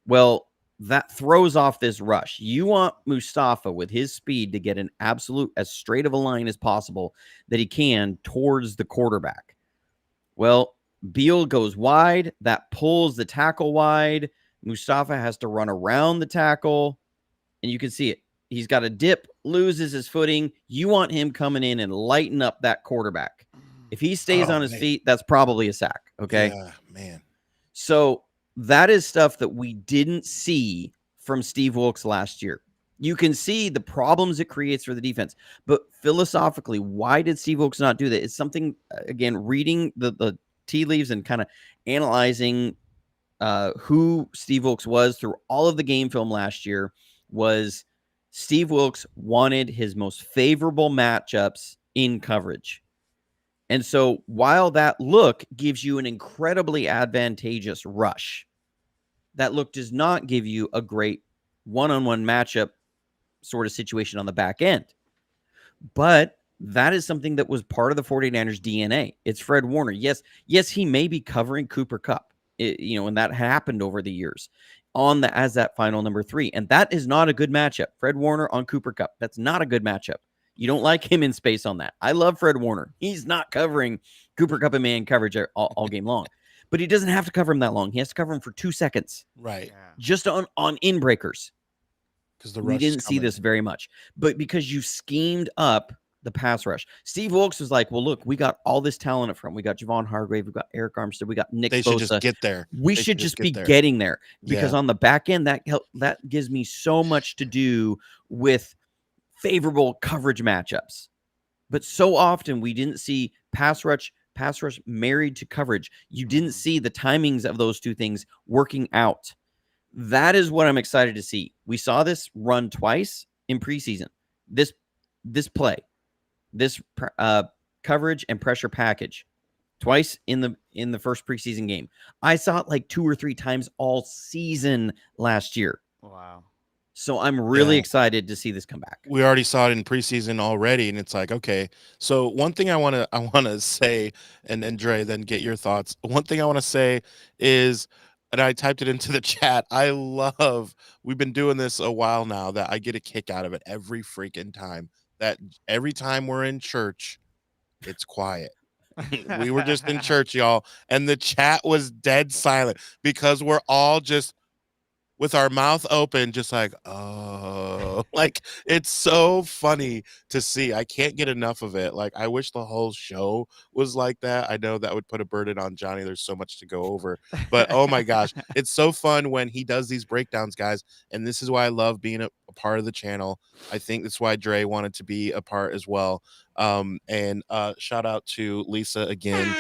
Well, that throws off this rush. You want Mustafa with his speed to get an absolute as straight of a line as possible that he can towards the quarterback. Well, Beal goes wide. That pulls the tackle wide. Mustafa has to run around the tackle, and you can see it. He's got a dip, loses his footing. You want him coming in and lighten up that quarterback. If he stays on his feet, that's probably a sack. Okay. Yeah, man. So that is stuff that we didn't see from Steve Wilkes last year. You can see the problems it creates for the defense, but philosophically, why did Steve Wilkes not do that? It's something, again, reading the tea leaves and kind of analyzing who Steve Wilkes was through all of the game film last year was Steve Wilkes wanted his most favorable matchups in coverage. And so while that look gives you an incredibly advantageous rush, that look does not give you a great one-on-one matchup sort of situation on the back end. But that is something that was part of the 49ers DNA. It's Fred Warner. Yes, he may be covering Cooper Kupp, and that happened over the years as that final number 3. And that is not a good matchup. Fred Warner on Cooper Kupp. That's not a good matchup. You don't like him in space on that. I love Fred Warner. He's not covering Cooper Kupp in man coverage all game long. But he doesn't have to cover him that long. He has to cover him for 2 seconds. Right. Yeah. Just on in-breakers. Because we didn't see this very much. But because you schemed up the pass rush. Steve Wilkes was like, well, look, we got all this talent up front. We got Javon Hargrave. We got Eric Armstead. We got Nick Bosa. They should just get there. We should just be getting there. Because on the back end, that gives me so much to do with favorable coverage matchups. But so often we didn't see pass rush married to coverage. You didn't see the timings of those two things working out. That is what I'm excited to see. We saw this run twice in preseason. This play, this coverage and pressure package, twice in the first preseason game. I saw it like 2 or 3 times all season last year. Wow. So I'm really excited to see this come back. We already saw it in preseason already, and it's like, okay. So one thing I want to say, and Dre, then get your thoughts. One thing I want to say is, and I typed it into the chat, we've been doing this a while now, that I get a kick out of it every freaking time. That every time we're in church, it's quiet. We were just in church, y'all, and the chat was dead silent because we're all just with our mouth open, just like, oh, like, it's so funny to see. I can't get enough of it. Like, I wish the whole show was like that. I know that would put a burden on Johnny. There's so much to go over, but oh my gosh, it's so fun when he does these breakdowns, guys. And this is why I love being a part of the channel. I think that's why Dre wanted to be a part as well. And shout out to Lisa again.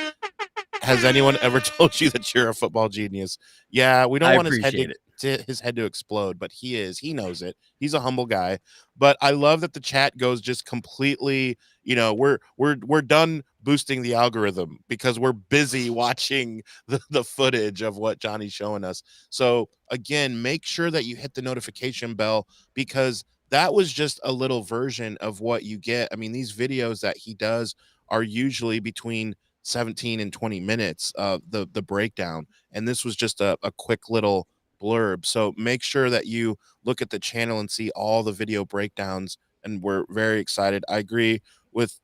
Has anyone ever told you that you're a football genius? Yeah, we don't want his head to explode, but he knows it. He's a humble guy. But I love that the chat goes just completely, we're done boosting the algorithm because we're busy watching the footage of what Johnny's showing us. So again, make sure that you hit the notification bell, because that was just a little version of what you get. I mean, these videos that he does are usually between 17 and 20 minutes of the breakdown, and this was just a quick little blurb. So make sure that you look at the channel and see all the video breakdowns, and we're very excited. I agree with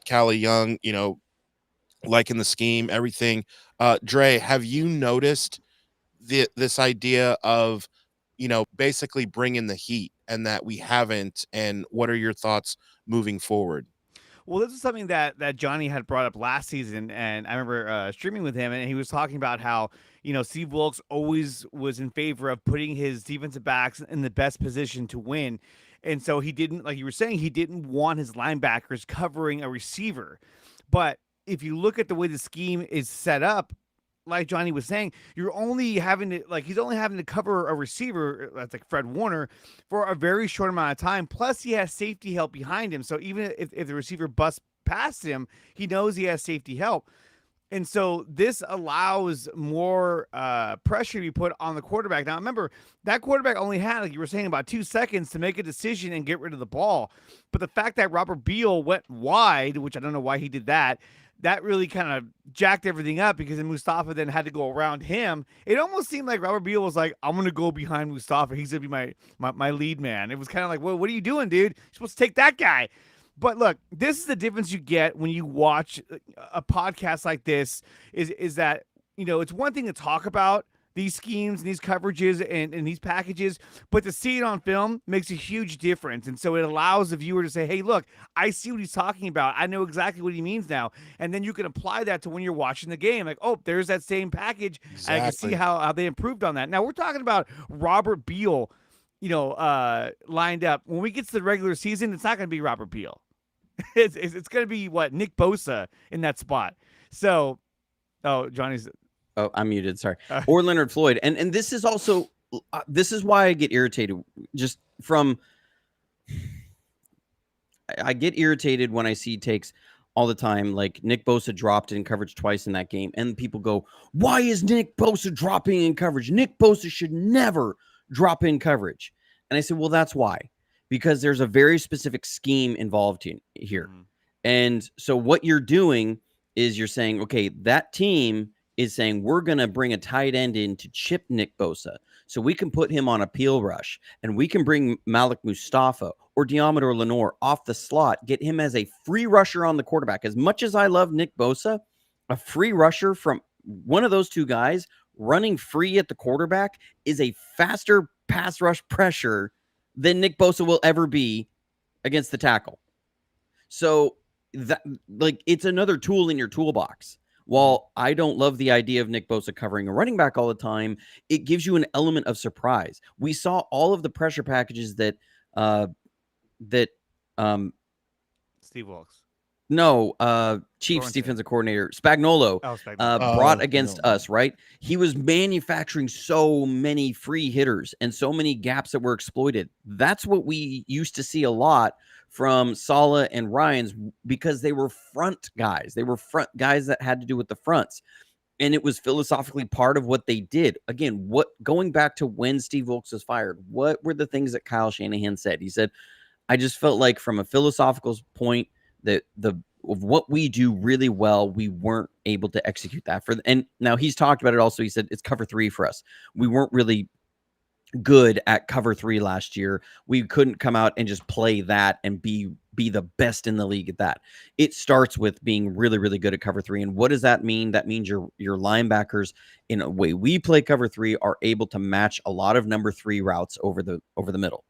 Callie Young, liking the scheme, everything. Dre, have you noticed this idea of basically bringing the heat, and that we haven't, and what are your thoughts moving forward? Well, this is something that Johnny had brought up last season, and I remember streaming with him, and he was talking about how, Steve Wilkes always was in favor of putting his defensive backs in the best position to win. And so he didn't, like you were saying, he didn't want his linebackers covering a receiver. But if you look at the way the scheme is set up, like Johnny was saying, he's only having to cover a receiver, that's like Fred Warner, for a very short amount of time. Plus, he has safety help behind him. So even if the receiver busts past him, he knows he has safety help. And so this allows more pressure to be put on the quarterback. Now, remember, that quarterback only had, like you were saying, about 2 seconds to make a decision and get rid of the ball. But the fact that Robert Beal went wide, which I don't know why he did that really kind of jacked everything up, because then Mustafa then had to go around him. It almost seemed like Robert Beal was like, I'm going to go behind Mustafa. He's going to be my lead man. It was kind of like, well, what are you doing, dude? You're supposed to take that guy. But look, this is the difference you get when you watch a podcast like this, is that, it's one thing to talk about these schemes and these coverages and these packages, but to see it on film makes a huge difference. And so it allows the viewer to say, hey, look, I see what he's talking about. I know exactly what he means now. And then you can apply that to when you're watching the game. Like, oh, there's that same package. Exactly. And I can see how they improved on that. Now we're talking about Robert Beal, lined up. When we get to the regular season, it's not going to be Robert Beal. It's going to be Nick Bosa in that spot. So, Johnny's. Oh, I'm muted. Sorry. Or Leonard Floyd. And this is also, this is why I get irritated just from, I get irritated when I see takes all the time. Like Nick Bosa dropped in coverage twice in that game. And people go, why is Nick Bosa dropping in coverage? Nick Bosa should never drop in coverage. And I said, well, that's why. Because there's a very specific scheme involved here. Mm-hmm. And so what you're doing is you're saying, okay, that team is saying we're going to bring a tight end in to chip Nick Bosa so we can put him on a peel rush, and we can bring Malik Mustafa or Diamador Lenore off the slot, get him as a free rusher on the quarterback. As much as I love Nick Bosa, a free rusher from one of those two guys running free at the quarterback is a faster pass rush pressure than Nick Bosa will ever be against the tackle. So that, it's another tool in your toolbox. While I don't love the idea of Nick Bosa covering a running back all the time, it gives you an element of surprise. We saw all of the pressure packages that Steve Wilkes. No, Chiefs defensive coordinator Spagnuolo brought against us, right? He was manufacturing so many free hitters and so many gaps that were exploited. That's what we used to see a lot from Saleh and Ryans, because they were front guys. They were front guys that had to do with the fronts. And it was philosophically part of what they did. Again, going back to when Steve Wilkes was fired, what were the things that Kyle Shanahan said? He said, I just felt like from a philosophical point that of what we do really well, we weren't able to execute that and now he's talked about it also. He said it's cover 3 for us. We weren't really good at cover 3 last year. We couldn't come out and just play that and be the best in the league at that. It starts with being really, really good at cover 3. And what does that mean? That means your linebackers, in a way we play cover 3, are able to match a lot of number 3 routes over the middle.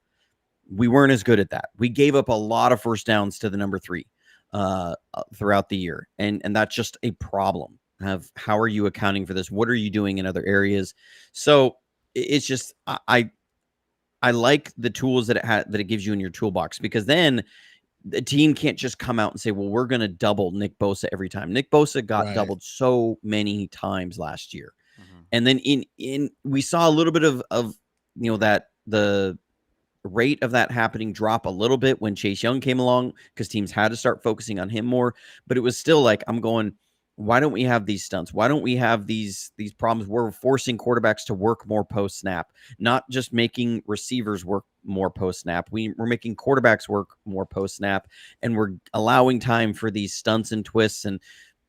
We weren't as good at that. We gave up a lot of first downs to the number 3 throughout the year. And that's just a problem. How are you accounting for this? What are you doing in other areas? So it's just, I like the tools that it gives you in your toolbox, because then the team can't just come out and say, well, we're going to double Nick Bosa every time. Nick Bosa got doubled so many times last year. Mm-hmm. And then we saw a little bit of that the rate of that happening drop a little bit when Chase Young came along, because teams had to start focusing on him more. But it was still like, I'm going, why don't we have these stunts? Why don't we have these problems where we're forcing quarterbacks to work more post snap, not just making receivers work more post snap? We're making quarterbacks work more post snap, and we're allowing time for these stunts and twists and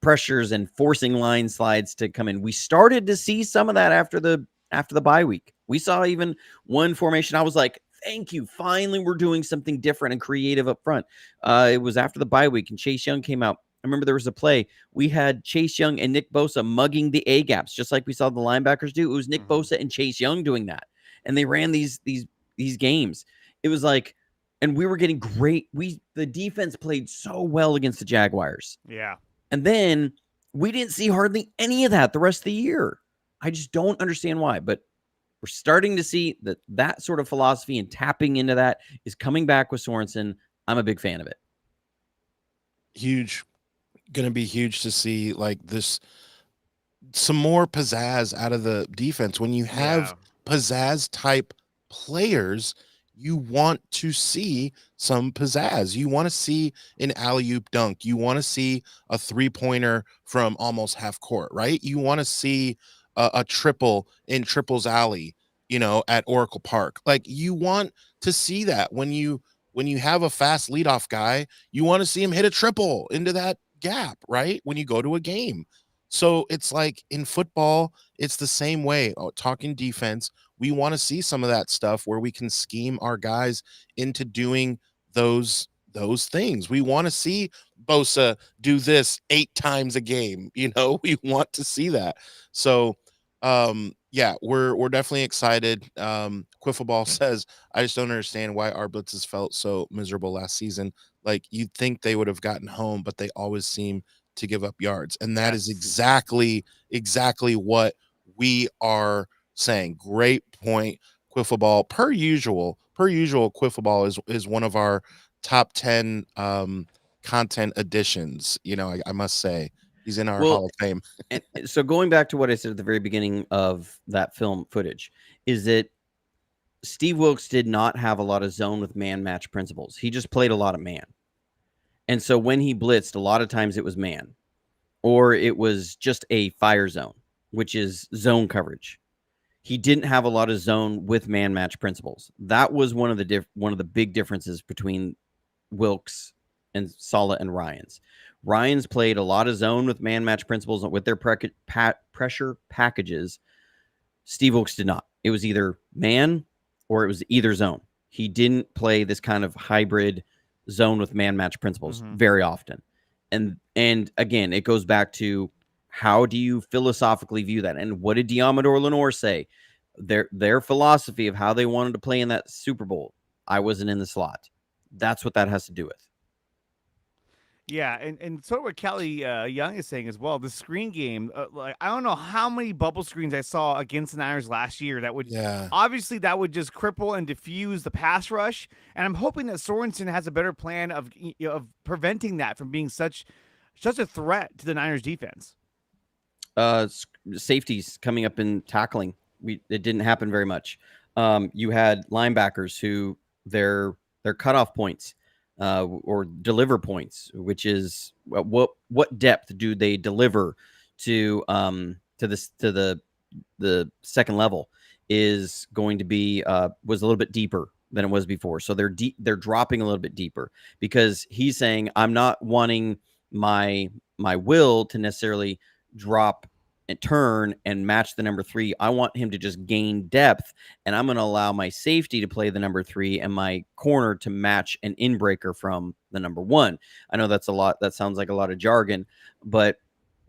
pressures and forcing line slides to come in. We started to see some of that after the bye week. We saw even one formation. I was like, thank you. Finally, we're doing something different and creative up front. It was after the bye week, and Chase Young came out. I remember there was a play. We had Chase Young and Nick Bosa mugging the A gaps, just like we saw the linebackers do. It was Nick Bosa and Chase Young doing that. And they ran these games. It was like, and we were getting great. The defense played so well against the Jaguars. Yeah. And then we didn't see hardly any of that the rest of the year. I just don't understand why, but we're starting to see that sort of philosophy and tapping into that is coming back with Sorensen. I'm a big fan of it. Huge. Going to be huge to see like this, some more pizzazz out of the defense. When you have pizzazz type players, you want to see some pizzazz. You want to see an alley-oop dunk. You want to see a 3-pointer from almost half court, right? You want to see a triple in Triples Alley, at Oracle Park. Like, you want to see that when you have a fast leadoff guy, you want to see him hit a triple into that gap, right? When you go to a game. So it's like in football, it's the same way. Talking defense, we want to see some of that stuff where we can scheme our guys into doing those things. We want to see Bosa do this 8 times a game. We want to see that. So we're definitely excited. Quiffleball says, I just don't understand why our blitzes felt so miserable last season. Like, you'd think they would have gotten home, but they always seem to give up yards. And that is exactly what we are saying. Great point, Quiffleball. Per usual, Quiffleball is one of our top 10 content additions. I must say, he's in our Hall of Fame. And so going back to what I said at the very beginning of that film footage, is that Steve Wilkes did not have a lot of zone with man match principles. He just played a lot of man. And so when he blitzed, a lot of times it was man, or it was just a fire zone, which is zone coverage. He didn't have a lot of zone with man match principles. That was one of the big differences between Wilkes and Saleh and Ryans. Ryans played a lot of zone with man match principles with their pressure packages. Steve Wilkes did not. It was either man or it was either zone. He didn't play this kind of hybrid zone with man match principles very often. And again, it goes back to, how do you philosophically view that? And what did Diamador Lenore say? Their philosophy of how they wanted to play in that Super Bowl. I wasn't in the slot. That's what that has to do with. Yeah, and sort of what Kelly Young is saying as well. The screen game, like, I don't know how many bubble screens I saw against the Niners last year that would obviously that would just cripple and diffuse the pass rush. And I'm hoping that Sorensen has a better plan of preventing that from being such a threat to the Niners defense. Safeties coming up in tackling, it didn't happen very much. You had linebackers who their cutoff points. Or deliver points, which is what depth do they deliver to to the second level is going to be was a little bit deeper than it was before. So they're dropping a little bit deeper because he's saying, I'm not wanting my will to necessarily drop and turn and match the number 3. I want him to just gain depth, and I'm going to allow my safety to play the number 3 and my corner to match an inbreaker from the number 1. I know that's a lot. That sounds like a lot of jargon, but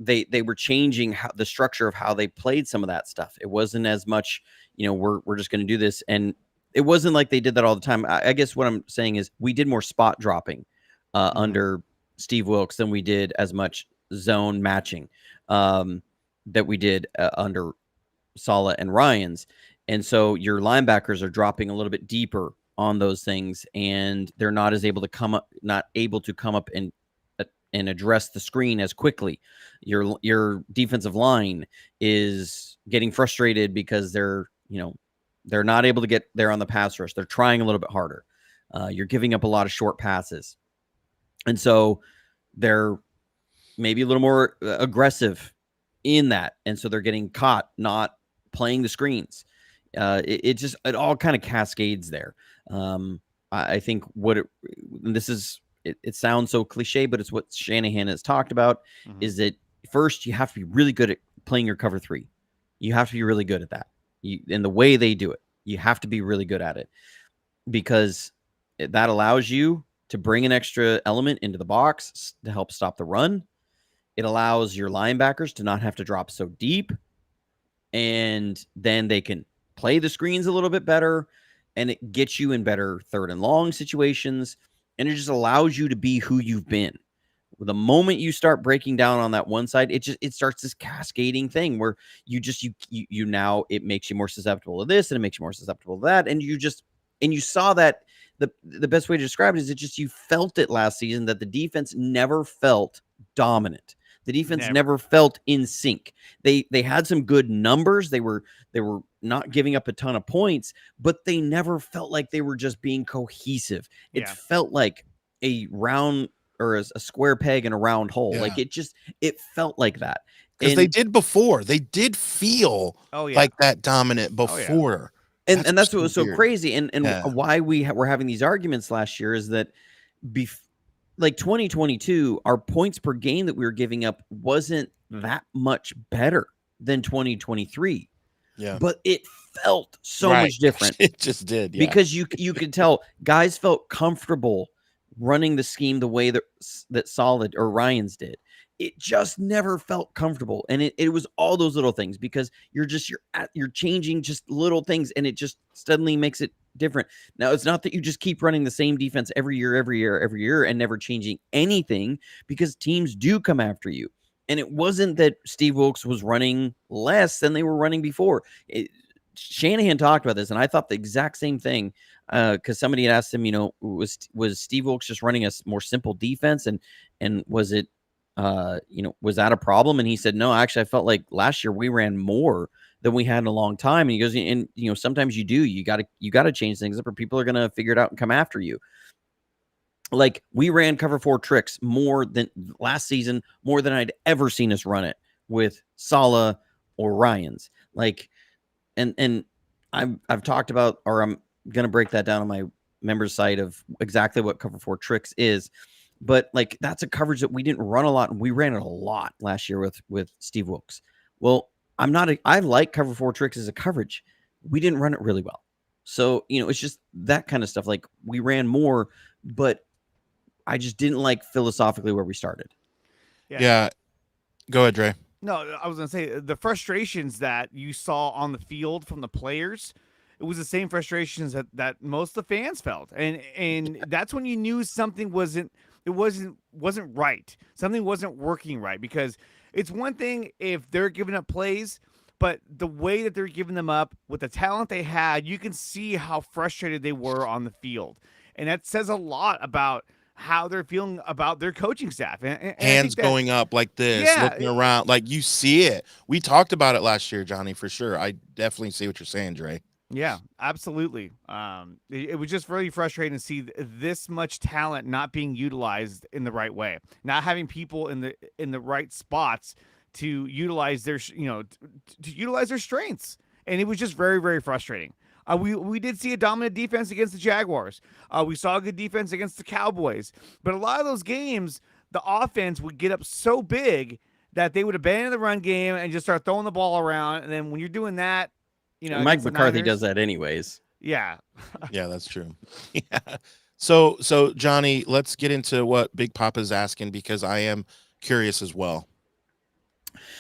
they were changing the structure of how they played some of that stuff. It wasn't as much, we're just going to do this. And it wasn't like they did that all the time. I guess what I'm saying is we did more spot dropping under Steve Wilkes than we did as much zone matching that we did under Saleh and Ryans. And so your linebackers are dropping a little bit deeper on those things, and they're not able to come up and address the screen as quickly. Your defensive line is getting frustrated because they're not able to get there on the pass rush. They're trying a little bit harder. You're giving up a lot of short passes. And so they're maybe a little more aggressive in that. And so they're getting caught not playing the screens. It all kind of cascades there. I think it sounds so cliche, but it's what Shanahan has talked about is that first you have to be really good at playing your cover 3. You have to be really good at that. And the way they do it, you have to be really good at it because that allows you to bring an extra element into the box to help stop the run. It allows your linebackers to not have to drop so deep, and then they can play the screens a little bit better, and it gets you in better 3rd and long situations, and it just allows you to be who you've been. The moment you start breaking down on that one side, it starts this cascading thing where you now it makes you more susceptible to this and it makes you more susceptible to that, and you saw that the best way to describe it is you felt it last season that the defense never felt dominant. The defense never felt in sync. They had some good numbers. They were not giving up a ton of points, but they never felt like they were just being cohesive. It felt like a round or a square peg in a round hole. Yeah. Like it felt like that. Because they did before. They did feel like that dominant before. And that's what was so crazy. And why we're having these arguments last year is that like 2022, our points per game that we were giving up wasn't that much better than 2023. Yeah. But it felt so much different. It just did. Yeah. Because you could tell guys felt comfortable running the scheme the way that Saleh or Ryans did. It just never felt comfortable. And it was all those little things because you're changing just little things and it just suddenly makes it different. Now, it's not that you just keep running the same defense every year and never changing anything because teams do come after you. And it wasn't that Steve Wilkes was running less than they were running before. Shanahan talked about this, and I thought the exact same thing because somebody had asked him, was Steve Wilkes just running a more simple defense, and was it, was that a problem? And he said, no, actually, I felt like last year we ran more than we had in a long time. And he goes, and sometimes you do, you got to change things up or people are going to figure it out and come after you. Like we ran cover 4 tricks more than last season, more than I'd ever seen us run it with Saleh or Ryans. Like, and I've talked about, or I'm going to break that down on my members site of exactly what cover 4 tricks is. But like, that's a coverage that we didn't run a lot. And we ran it a lot last year with Steve Wilkes. Well, I like cover 4 tricks as a coverage. We didn't run it really well. So, it's just that kind of stuff. Like we ran more, but I just didn't like philosophically where we started. Yeah. Go ahead, Dre. No, I was going to say the frustrations that you saw on the field from the players, it was the same frustrations that most of the fans felt. And that's when you knew something wasn't right. Something wasn't working right, because it's one thing if they're giving up plays, but the way that they're giving them up with the talent they had, you can see how frustrated they were on the field. And that says a lot about how they're feeling about their coaching staff. And hands going up like this, looking around, like you see it. We talked about it last year, Johnny, for sure. I definitely see what you're saying, Dre. Yeah, absolutely. It was just really frustrating to see this much talent not being utilized in the right way, not having people in the right spots to utilize their to utilize their strengths, and it was just very, very frustrating. We did see a dominant defense against the Jaguars. We saw a good defense against the Cowboys, but a lot of those games, the offense would get up so big that they would abandon the run game and just start throwing the ball around. And then when you're doing that, Mike McCarthy does that anyways. Yeah. Yeah, that's true. Yeah. So Johnny, let's get into what Big Papa's asking, because I am curious as well.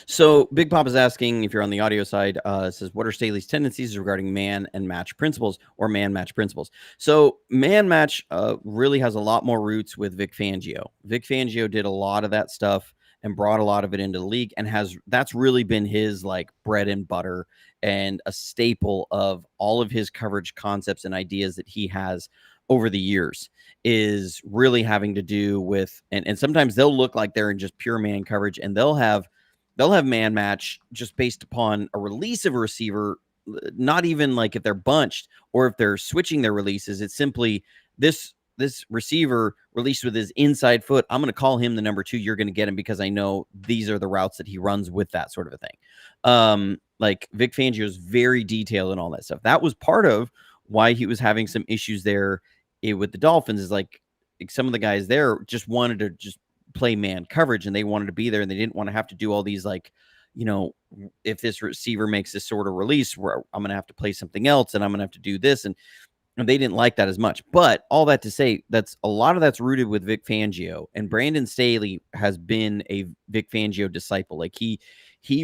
So Big Papa's asking, if you're on the audio side, says, what are Staley's tendencies regarding man and match principles or man match principles? So man match really has a lot more roots with Vic Fangio. Vic Fangio did a lot of that stuff and brought a lot of it into the league, and that's really been his like bread and butter and a staple of all of his coverage concepts and ideas that he has over the years, is really having to do with, and sometimes they'll look like they're in just pure man coverage, and they'll have man match just based upon a release of a receiver, not even like if they're bunched or if they're switching their releases. It's simply this receiver released with his inside foot. I'm going to call him the number 2. You're going to get him because I know these are the routes that he runs with, that sort of a thing. Like Vic Fangio is very detailed and all that stuff. That was part of why he was having some issues there with the Dolphins, is like some of the guys there just wanted to just play man coverage, and they wanted to be there, and they didn't want to have to do all these, like, if this receiver makes this sort of release, where I'm going to have to play something else, and I'm going to have to do this. And they didn't like that as much. But all that to say, that's a lot of that's rooted with Vic Fangio, and Brandon Staley has been a Vic Fangio disciple. Like he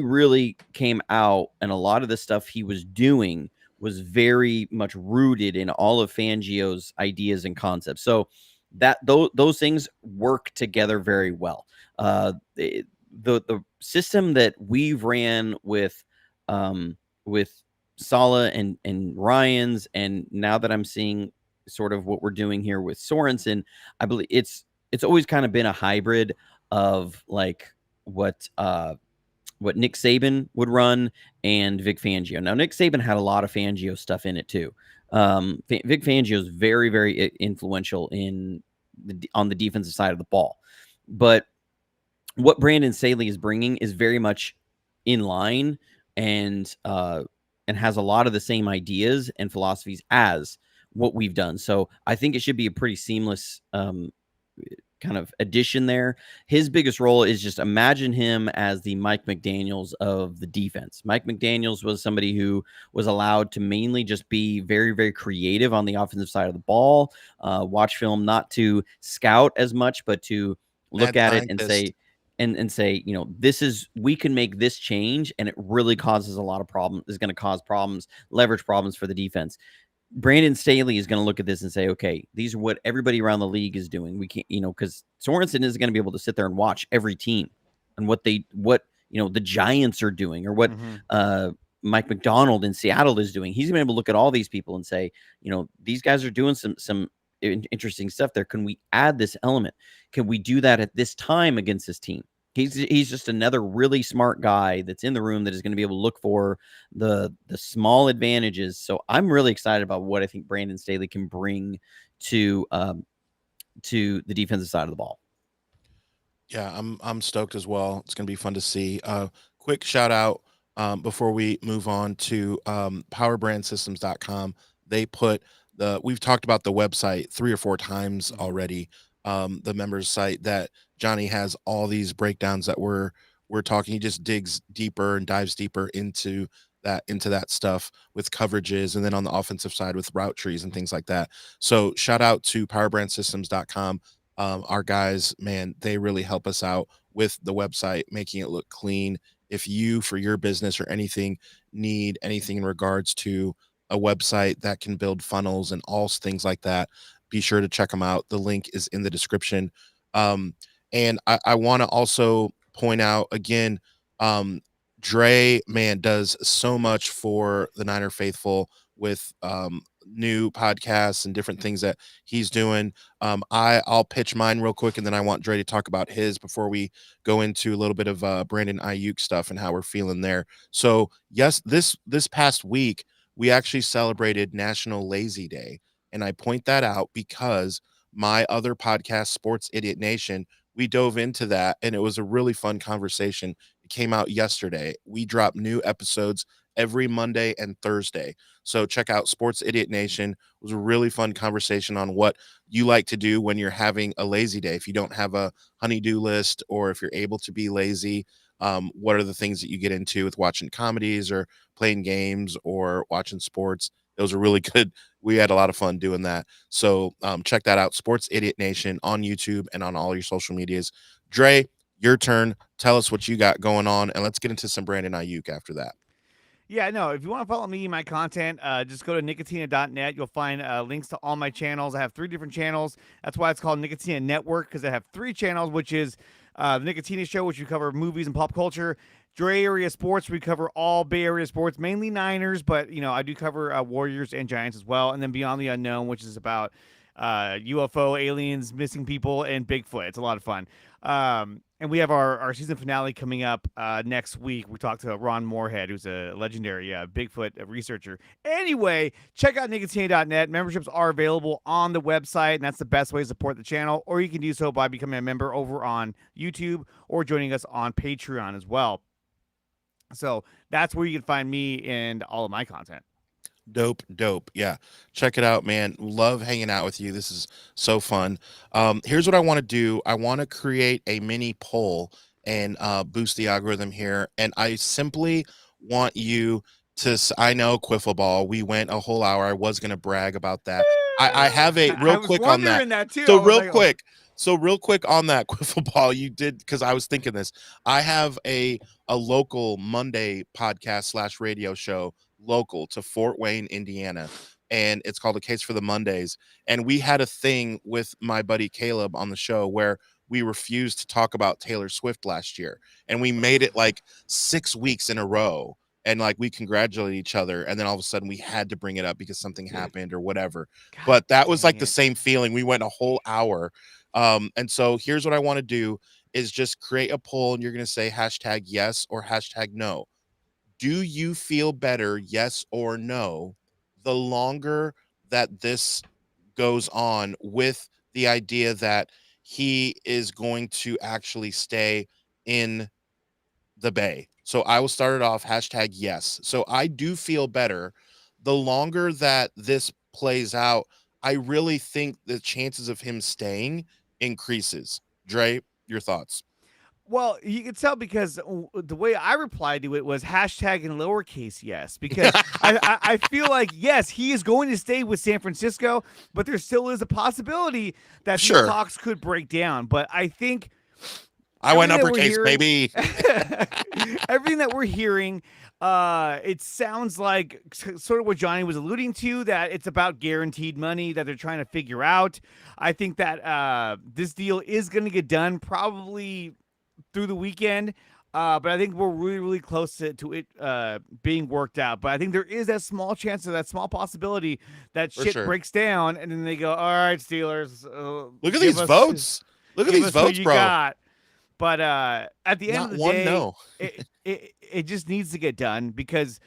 really came out, and a lot of the stuff he was doing was very much rooted in all of Fangio's ideas and concepts. So that those things work together very well. The system that we've ran with Saleh and Ryans, and now that I'm seeing sort of what we're doing here with Sorensen, I believe it's always kind of been a hybrid of like what Nick Saban would run and Vic Fangio. Now, Nick Saban had a lot of Fangio stuff in it too. Vic Fangio is very, very influential on the defensive side of the ball. But what Brandon Staley is bringing is very much in line and has a lot of the same ideas and philosophies as what we've done. So I think it should be a pretty seamless kind of addition there. His biggest role is just imagine him as the Mike McDaniels of the defense. Mike McDaniels was somebody who was allowed to mainly just be very, very creative on the offensive side of the ball, watch film, not to scout as much, but to look at it and say, and say, we can make this change, and it really causes a lot of problems, is going to cause problems, leverage problems for the defense. Brandon Staley is going to look at this and say, okay, these are what everybody around the league is doing. We can't, because Sorensen isn't going to be able to sit there and watch every team and what the Giants are doing, or what Mike McDonald in Seattle is doing. He's going to be able to look at all these people and say, these guys are doing some interesting stuff there. Can we add this element? Can we do that at this time against this team? He's just another really smart guy that's in the room that is going to be able to look for the small advantages. So I'm really excited about what I think Brandon Staley can bring to the defensive side of the ball. Yeah, I'm stoked as well. It's going to be fun to see. Quick shout out before we move on to powerbrandsystems.com. They put we've talked about the website 3 or 4 times already. The members site that Johnny has all these breakdowns that we're talking. He just digs deeper and dives deeper into that stuff with coverages, and then on the offensive side with route trees and things like that. So shout out to powerbrandsystems.com. Our guys, man, they really help us out with the website, making it look clean. If you, for your business or anything, need anything in regards to a website that can build funnels and all things like that, be sure to check them out. The link is in the description. And I want to also point out again, Dre, man, does so much for the Niner faithful with new podcasts and different things that he's doing. I'll pitch mine real quick, and then I want Dre to talk about his before we go into a little bit of Brandon Ayuk stuff and how we're feeling there. So yes, this past week, we actually celebrated National Lazy Day. And I point that out because my other podcast, Sports Idiot Nation, we dove into that, and it was a really fun conversation It came out yesterday. We drop new episodes every Monday and Thursday. So check out Sports Idiot Nation. It was a really fun conversation on what you like to do when you're having a lazy day. If you don't have a honey-do list, or if you're able to be lazy, what are the things that you get into with watching comedies or playing games or watching sports? Those are really good. We had a lot of fun doing that. So check that out, Sports Idiot Nation, on YouTube and on all your social medias. Dre, your turn. Tell us what you got going on, and let's get into some Brandon Ayuk after that. Yeah, no, if you want to follow me and my content, just go to nicotina.net. You'll find links to all my channels. I have 3 different channels. That's why it's called Nicotina Network, because I have 3 channels, which is the Nicotina Show, which we cover movies and pop culture. Dre Area Sports, we cover all Bay Area sports, mainly Niners, but, I do cover Warriors and Giants as well. And then Beyond the Unknown, which is about UFO, aliens, missing people, and Bigfoot. It's a lot of fun. And we have our season finale coming up next week. We talked to Ron Moorhead, who's a legendary Bigfoot researcher. Anyway, check out nicotina.net. Memberships are available on the website, and that's the best way to support the channel. Or you can do so by becoming a member over on YouTube or joining us on Patreon as well. So that's where you can find me and all of my content. Dope. Yeah. Check it out, man. Love hanging out with you. This is so fun. Here's what I want to do. I want to create a mini poll and boost the algorithm here. And I simply want you to, I know Quiffle Ball, we went a whole hour. I was going to brag about that. I have a real quick on that. So real quick on that, Quiffle Ball, you did, because I was thinking this. I have a local Monday podcast / radio show local to Fort Wayne, Indiana, and it's called A Case for the Mondays. And we had a thing with my buddy Caleb on the show where we refused to talk about Taylor Swift last year, and we made it like 6 weeks in a row, and like we congratulated each other, and then all of a sudden we had to bring it up because something happened or whatever. But that was like the same feeling. We went a whole hour. And so here's what I want to do is just create a poll, and you're going to say hashtag yes or hashtag no. Do you feel better, yes or no, the longer that this goes on, with the idea that he is going to actually stay in the Bay? So I will start it off, hashtag yes. So I do feel better. The longer that this plays out, I really think the chances of him staying increases. Dre, your thoughts? Well, you can tell because the way I replied to it was hashtag in lowercase yes, because I feel like, yes, he is going to stay with San Francisco, but there still is a possibility that these talks could break down. But I think I went uppercase, baby. Everything that we're hearing, it sounds like sort of what Johnny was alluding to, that it's about guaranteed money that they're trying to figure out. I think that this deal is going to get done probably through the weekend, but I think we're really, really close to it being worked out. But I think there is that small chance, of that small possibility that shit breaks down, and then they go, all right, Steelers, look at these votes. Look at these votes, bro. Got. But at the end of the day, it just needs to get done, because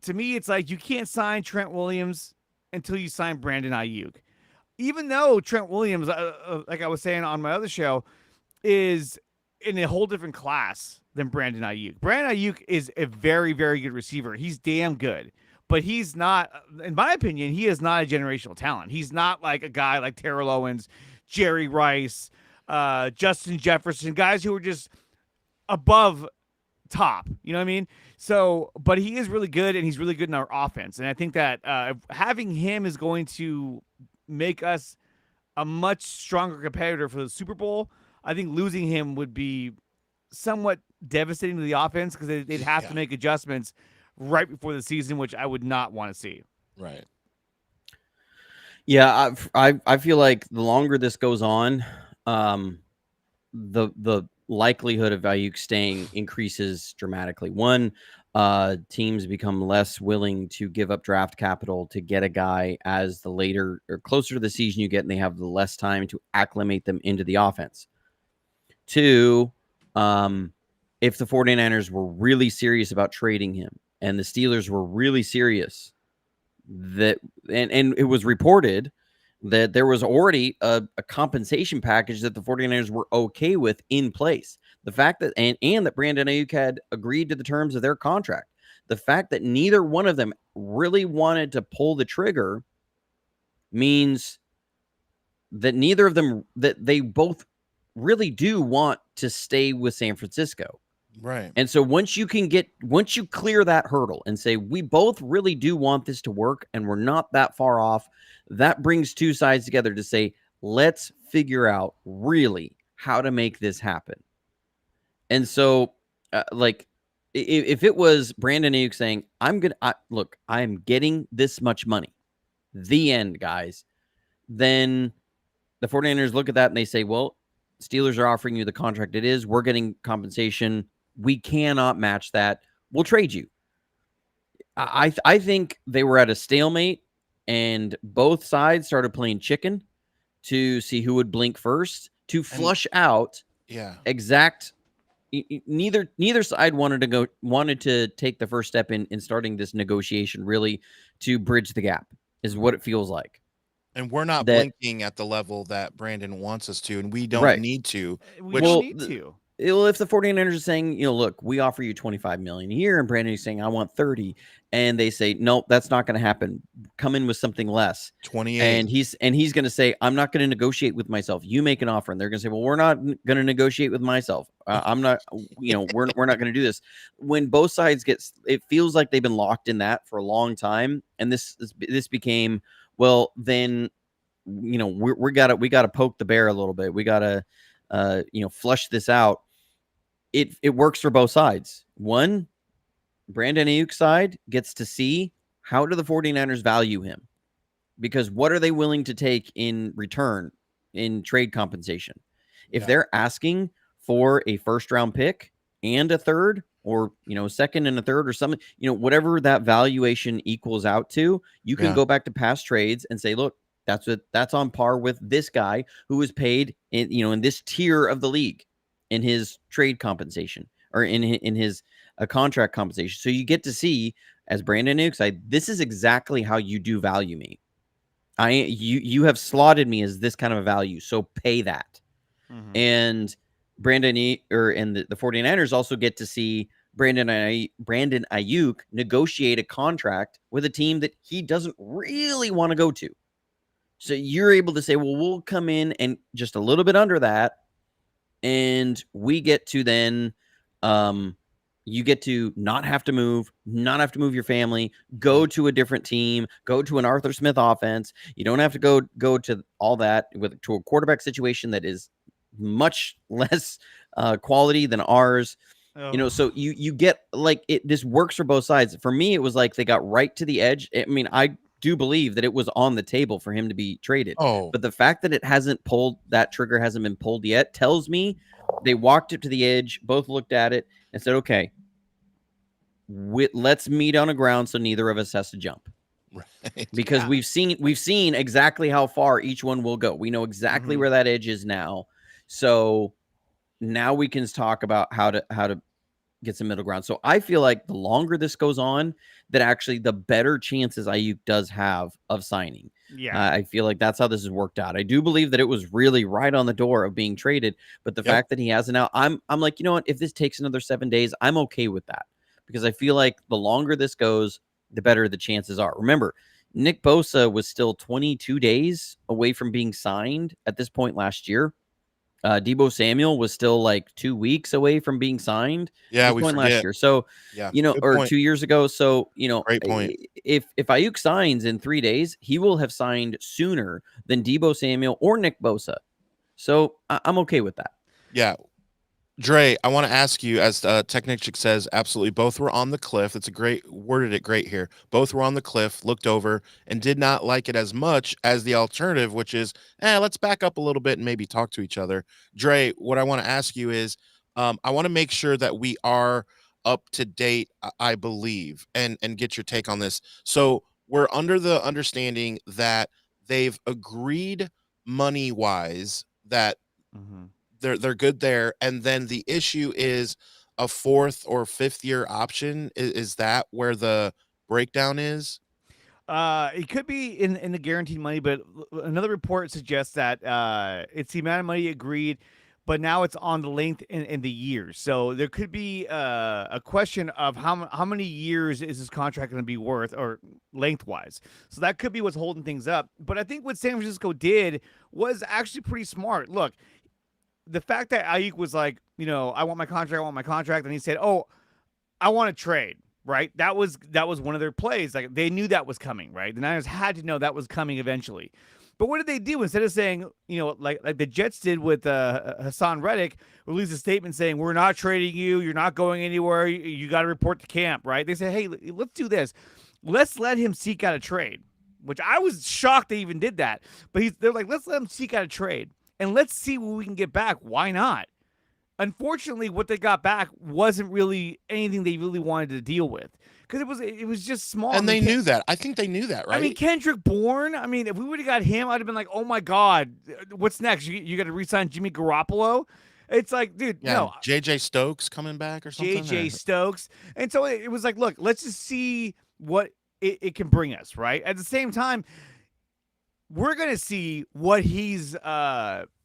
to me, it's like you can't sign Trent Williams until you sign Brandon Ayuk. Even though Trent Williams, like I was saying on my other show, is in a whole different class than Brandon Ayuk. Brandon Ayuk is a very, very good receiver. He's damn good, but he's not, in my opinion, he is not a generational talent. He's not like a guy like Terrell Owens, Jerry Rice, Justin Jefferson, guys who are just above top. You know what I mean? So, but he is really good, and he's really good in our offense. And I think that having him is going to make us a much stronger competitor for the Super Bowl. I think losing him would be somewhat devastating to the offense, because they'd have to make adjustments right before the season, which I would not want to see. Right. Yeah, I feel like the longer this goes on, the likelihood of Ayuk staying increases dramatically. One, teams become less willing to give up draft capital to get a guy as the later or closer to the season you get, and they have the less time to acclimate them into the offense. Two, if the 49ers were really serious about trading him, and the Steelers were really serious, that and it was reported that there was already a compensation package that the 49ers were okay with in place. The fact that and that Brandon Ayuk had agreed to the terms of their contract. The fact that neither one of them really wanted to pull the trigger means that neither of them, that they both really do want to stay with San Francisco. Right. And so once you clear that hurdle and say, we both really do want this to work and we're not that far off, that brings two sides together to say, let's figure out really how to make this happen. And so, if it was Brandon Ayuk saying, I'm getting this much money, the end, guys, then the 49ers look at that and they say, well, Steelers are offering you the contract it is. We're getting compensation. We cannot match that. We'll trade you. I think they were at a stalemate and both sides started playing chicken to see who would blink first to flush out exact. Neither side wanted to take the first step in starting this negotiation really to bridge the gap is what it feels like. And we're not blinking at the level that Brandon wants us to, and we don't need to. We don't need to. If the 49ers are saying, look, we offer you $25 million a year, and Brandon is saying, I want 30, and they say, nope, that's not going to happen. Come in with something less. 28. And he's going to say, I'm not going to negotiate with myself. You make an offer, and they're going to say, well, we're not going to negotiate with myself. I'm not, we're not going to do this. When both sides it feels like they've been locked in that for a long time, and this became, well, then, we got to poke the bear a little bit. We got to, flush this out. It works for both sides. One, Brandon Ayuk's side gets to see how do the 49ers value him, because what are they willing to take in return in trade compensation? If they're asking for a first round pick and a third, or second and a third, or something, whatever that valuation equals out to, you can go back to past trades and say, look, that's on par with this guy who was paid in this tier of the league in his trade compensation or in his contract compensation. So you get to see, as Brandon Ayuk said, this is exactly how you do value me. You have slotted me as this kind of a value, so pay that. Mm-hmm. And Brandon and the 49ers also get to see Brandon Ayuk negotiate a contract with a team that he doesn't really want to go to. So you're able to say, well, we'll come in and just a little bit under that, and we get to then you get to not have to move your family, go to a different team, go to an Arthur Smith offense. You don't have to go to all that to a quarterback situation that is much less quality than ours. Oh. So you get this works for both sides. For me, it was like they got right to the edge. I mean, I do believe that it was on the table for him to be traded. Oh. But the fact that that trigger hasn't been pulled yet tells me they walked it to the edge, both looked at it and said, okay, let's meet on a ground so neither of us has to jump. Right. Because we've seen exactly how far each one will go. We know exactly where that edge is now. So now we can talk about how to get some middle ground. So I feel like the longer this goes on, that actually the better chances Ayuk does have of signing. Yeah, I feel like that's how this has worked out. I do believe that it was really right on the door of being traded, but the fact that he hasn't now, I'm like, you know what? If this takes another 7 days, I'm okay with that, because I feel like the longer this goes, the better the chances are. Remember, Nick Bosa was still 22 days away from being signed at this point last year. Deebo Samuel was still like 2 weeks away from being signed. Yeah, we forget. Last year. So, or point. 2 years ago. So, great point. If Ayuk signs in 3 days, he will have signed sooner than Deebo Samuel or Nick Bosa. So I'm okay with that. Yeah. Dre, I want to ask you, as Technic says, absolutely, both were on the cliff. It's worded it great here. Both were on the cliff, looked over, and did not like it as much as the alternative, which is, let's back up a little bit and maybe talk to each other. Dre, what I want to ask you is, I want to make sure that we are up to date, I believe, and get your take on this. So we're under the understanding that they've agreed money-wise that they're good there, and then the issue is a 4th or 5th year option. Is that where the breakdown is? It could be in the guaranteed money, but another report suggests that it's the amount of money agreed, but now it's on the length in the years. So there could be a question of how many years is this contract going to be worth, or lengthwise. So that could be what's holding things up. But I think what San Francisco did was actually pretty smart. Look, the fact that Ayuk was like, I want my contract, and he said, "Oh, I want to trade." Right? That was one of their plays. Like, they knew that was coming, right? The Niners had to know that was coming eventually. But what did they do? Instead of saying, like the Jets did with Hassan Reddick, release a statement saying, "We're not trading you. You're not going anywhere. You got to report to camp," right? They said, "Hey, let's do this. Let's let him seek out a trade," which I was shocked they even did that. But they're like, "Let's let him seek out a trade, and let's see what we can get back. Why not?" Unfortunately, what they got back wasn't really anything they really wanted to deal with, because it was just small. And they knew that. I think they knew that, right? I mean, Kendrick Bourne. I mean, if we would have got him, I'd have been like, "Oh my God, what's next? You got to re-sign Jimmy Garoppolo?" It's like, dude, no. JJ Stokes coming back or something. JJ Stokes, and so it was like, look, let's just see what it can bring us, right? At the same time, we're gonna see what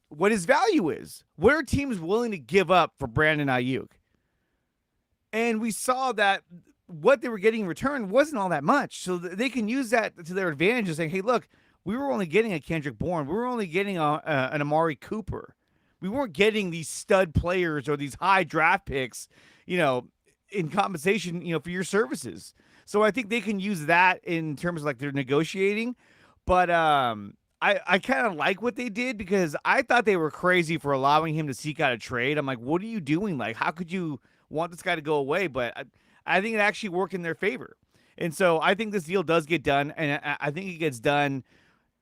what his value is. What are teams willing to give up for Brandon Ayuk? And we saw that what they were getting in return wasn't all that much. So they can use that to their advantage and saying, "Hey, look, we were only getting a Kendrick Bourne. We were only getting an Amari Cooper. We weren't getting these stud players or these high draft picks, in compensation, for your services." So I think they can use that in terms of like they're negotiating. But I kind of like what they did, because I thought they were crazy for allowing him to seek out a trade. I'm like, what are you doing? Like, how could you want this guy to go away? But I think it actually worked in their favor. And so I think this deal does get done, and I think it gets done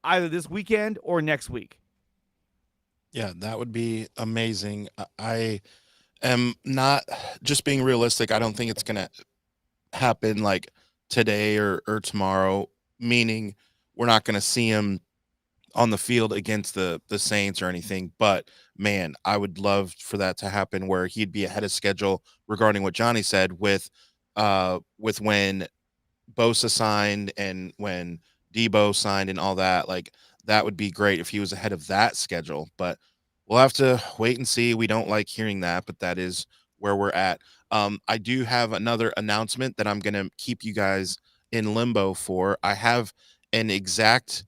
either this weekend or next week. Yeah, that would be amazing. I am not, just being realistic, I don't think it's going to happen like today or tomorrow, meaning we're not going to see him on the field against the Saints or anything. But man, I would love for that to happen, where he'd be ahead of schedule regarding what Johnny said with when Bosa signed and when Debo signed and all that. Like, that would be great if he was ahead of that schedule, but we'll have to wait and see. We don't like hearing that, but that is where we're at. I do have another announcement that I'm going to keep you guys in limbo for. I have an exact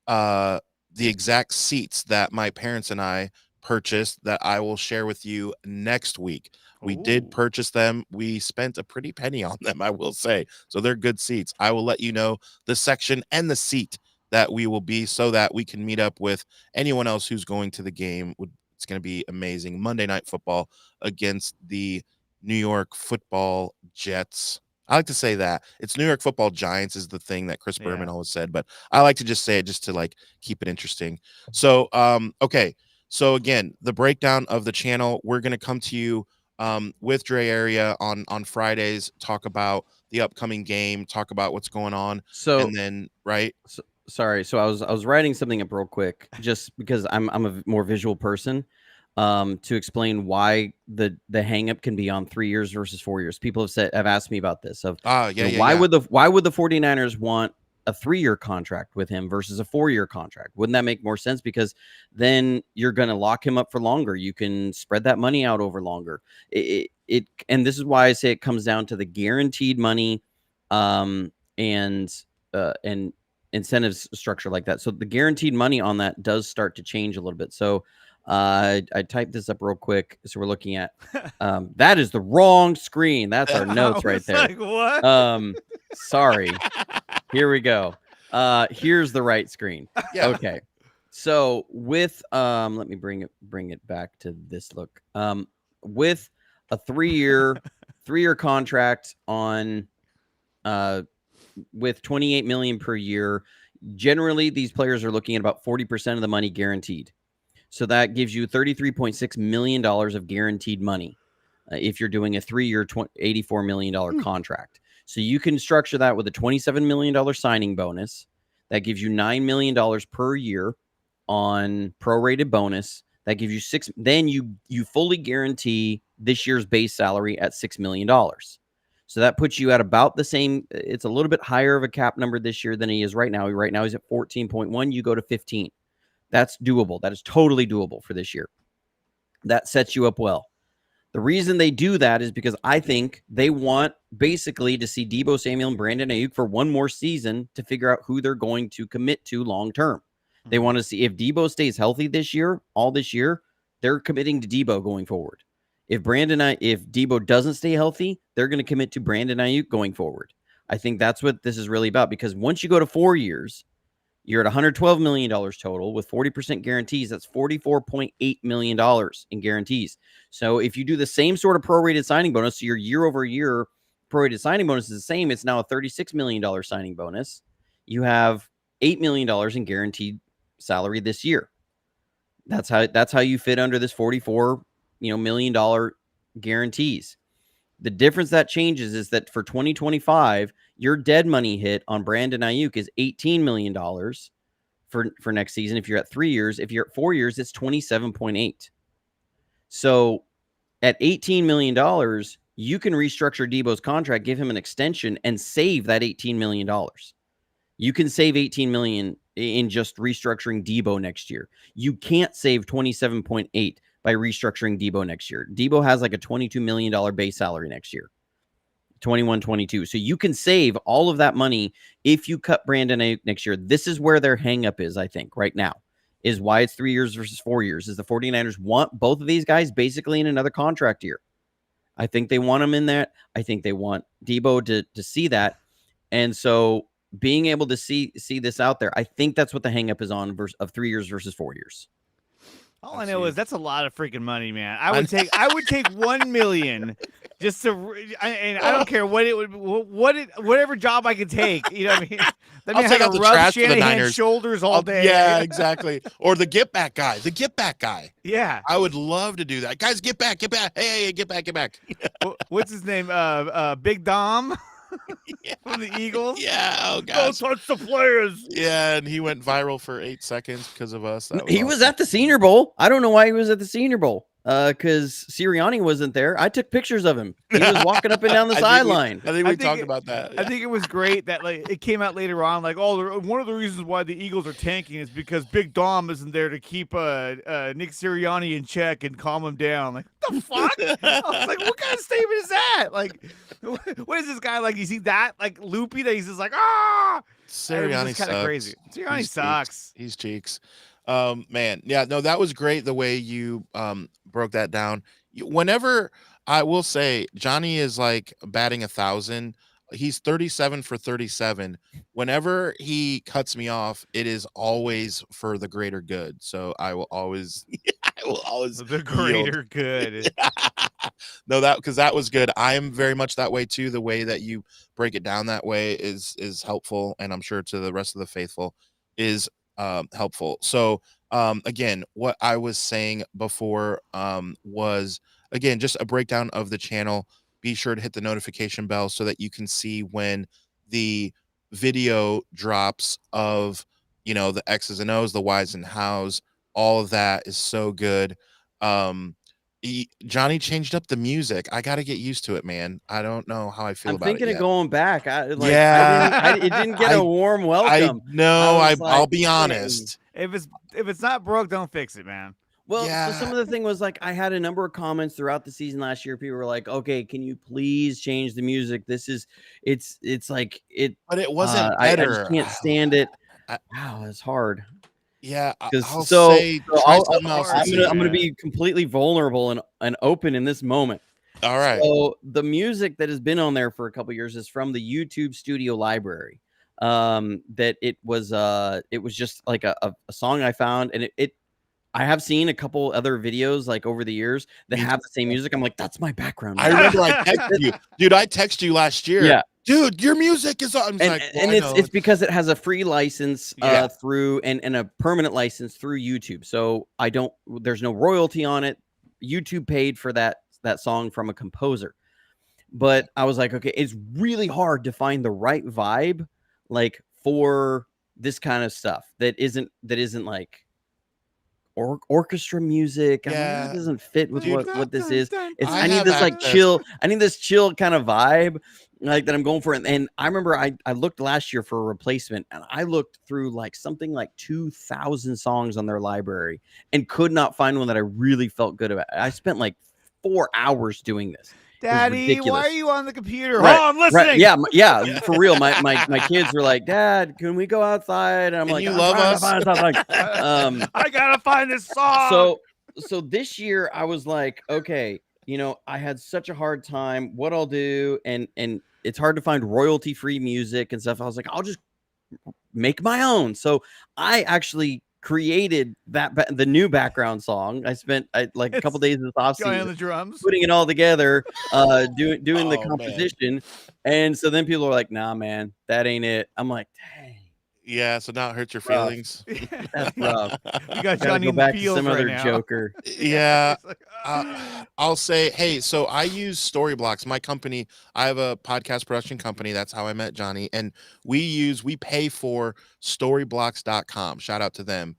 the exact seats that my parents and I purchased that I will share with you next week. We did purchase them. We spent a pretty penny on them, I will say. So they're good seats. I will let you know the section and the seat that we will be, so that we can meet up with anyone else who's going to the game. It's going to be amazing. Monday Night Football against the New York Football Jets. I like to say that it's New York Football Giants is the thing that Chris Berman always said, but I like to just say it just to like keep it interesting. So, okay. So again, the breakdown of the channel, we're going to come to you with Dre Area on Fridays, talk about the upcoming game, talk about what's going on. So, and then, right. Sorry. So I was writing something up real quick, just because I'm a more visual person, to explain why the hang up can be on 3 years versus 4 years. People have asked me about this. Why would the 49ers want a 3-year contract with him versus a 4-year contract? Wouldn't that make more sense? Because then you're going to lock him up for longer. You can spread that money out over longer. And this is why I say it comes down to the guaranteed money, and incentives structure like that. So the guaranteed money on that does start to change a little bit. So I typed this up real quick. So we're looking at that is the wrong screen. That's our notes right there. Like, what? Sorry. Here we go. Here's the right screen. Yeah. Okay. So with let me bring it back to this look. With a 3-year contract on with $28 million per year, generally these players are looking at about 40% of the money guaranteed. So that gives you $33.6 million of guaranteed money if you're doing a 3-year, $84 million contract. So you can structure that with a $27 million signing bonus. That gives you $9 million per year on prorated bonus. That gives you $6. Then you fully guarantee this year's base salary at $6 million. So that puts you at about the same. It's a little bit higher of a cap number this year than he is right now. Right now he's at 14.1. You go to 15. That's doable. That is totally doable for this year. that sets you up well. The reason they do that is because I think they want basically to see Deebo Samuel and Brandon Ayuk for one more season to figure out who they're going to commit to long term. They want to see if Deebo stays healthy this year, all this year, they're committing to Deebo going forward. If Deebo doesn't stay healthy, they're going to commit to Brandon Ayuk going forward. I think that's what this is really about, because once you go to 4 years, you're at $112 million total with 40% guarantees. That's $44.8 million in guarantees. So if you do the same sort of prorated signing bonus, so your year-over-year prorated signing bonus is the same. It's now a $36 million signing bonus. You have $8 million in guaranteed salary this year. That's how you fit under this $44 million guarantees. The difference that changes is that for 2025, your dead money hit on Brandon Ayuk is $18 million for next season. If you're at 3 years, if you're at 4 years, it's 27.8. So at $18 million, you can restructure Deebo's contract, give him an extension, and save that $18 million. You can save $18 million in just restructuring Deebo next year. You can't save 27.8 by restructuring Deebo next year. Deebo has like a $22 million base salary next year, 21, 22. So you can save all of that money if you cut Brandon Ayuk next year. This is where their hang up is, I think, right now, is why it's 3 years versus 4 years, is the 49ers want both of these guys basically in another contract year. I think they want them in that. I think they want Deebo to see that. And so being able to see this out there, I think that's what the hang up is on of 3 years versus 4 years. All I know is that's a lot of freaking money, man. I would take $1 million just to, and I don't care what it would, whatever job I could take. You know what I mean? That I'll mean take I out could the rub trash for the Shanahan's Niners. shoulders all day. Yeah, exactly. Or the get back guy. Yeah. I would love to do that. Guys, get back. Hey, get back. What's his name? Big Dom. From the Eagles. Yeah. Oh, gosh. Don't touch the players. Yeah, and he went viral for 8 seconds because of us. He was at the Senior Bowl. I don't know why he was at the Senior Bowl. Because Sirianni wasn't there. I took pictures of him. He was walking up and down the sideline. I think we talked about that. Yeah. I think it was great that it came out later on. One of the reasons why the Eagles are tanking is because Big Dom isn't there to keep Nick Sirianni in check and calm him down. Like, what the fuck? I was like, what kind of statement is that? Like, what is this guy like? You see that loopy that he's just like, ah. Sirianni kind of crazy. Sirianni sucks. He's cheeks. Man, yeah, no, that was great the way you broke that down. Whenever, I will say, Johnny is like batting 1,000. He's 37 for 37. Whenever he cuts me off, it is always for the greater good. So I will always the greater good. No, because that was good. I am very much that way too. The way that you break it down that way is helpful, and I'm sure to the rest of the faithful is helpful. So again, what I was saying before was, again, just a breakdown of the channel. Be sure to hit the notification bell so that you can see when the video drops of, the X's and O's, the Y's and hows. All of that is so good. Johnny changed up the music. I got to get used to it, man. I don't know how I feel about it. I'm thinking yet. of going back. It didn't get a warm welcome. I'll be honest. If it's not broke, don't fix it, man. Well, so some of the thing was I had a number of comments throughout the season last year. People were like, "Okay, can you please change the music? It's like it." But it wasn't I better. just can't stand it. Wow, it's hard. Yeah, I'm going to be completely vulnerable and open in this moment. All right. So the music that has been on there for a couple of years is from the YouTube Studio Library. That it was just like a song I found, and I have seen a couple other videos over the years that have the same music. I'm like, that's my background. I remember I texted you, dude. I texted you last year. Yeah. Dude, your music is on. It's because it has a free license through and a permanent license through YouTube. So there's no royalty on it. YouTube paid for that song from a composer. But I was like, okay, it's really hard to find the right vibe for this kind of stuff that isn't like orchestra music. Yeah. It doesn't fit with what this is. I need this chill kind of vibe. like that I'm going for. And I remember I looked last year for a replacement, and I looked through like something like 2,000 songs on their library and could not find one that I really felt good about. I spent like 4 hours doing this. Daddy, why are you on the computer? Right, I'm listening. Right. Yeah, for real. My kids were like, Dad, can we go outside? And I'm like, you love us? I gotta find this song. So this year I was like, okay, I had such a hard time. What I'll do, and it's hard to find royalty-free music and stuff. I was like, I'll just make my own. So I actually created the new background song. I spent like a couple days this off season on the drums, putting it all together, doing the composition. Man. And so then people are like, nah, man, that ain't it. I'm like, dang. Yeah, so now it hurts your feelings. That's rough. You got Johnny go in back the to field some right other now. joker. Yeah. I'll say, hey, so I use Storyblocks. My company, I have a podcast production company. That's how I met Johnny. And we pay for storyblocks.com. Shout out to them.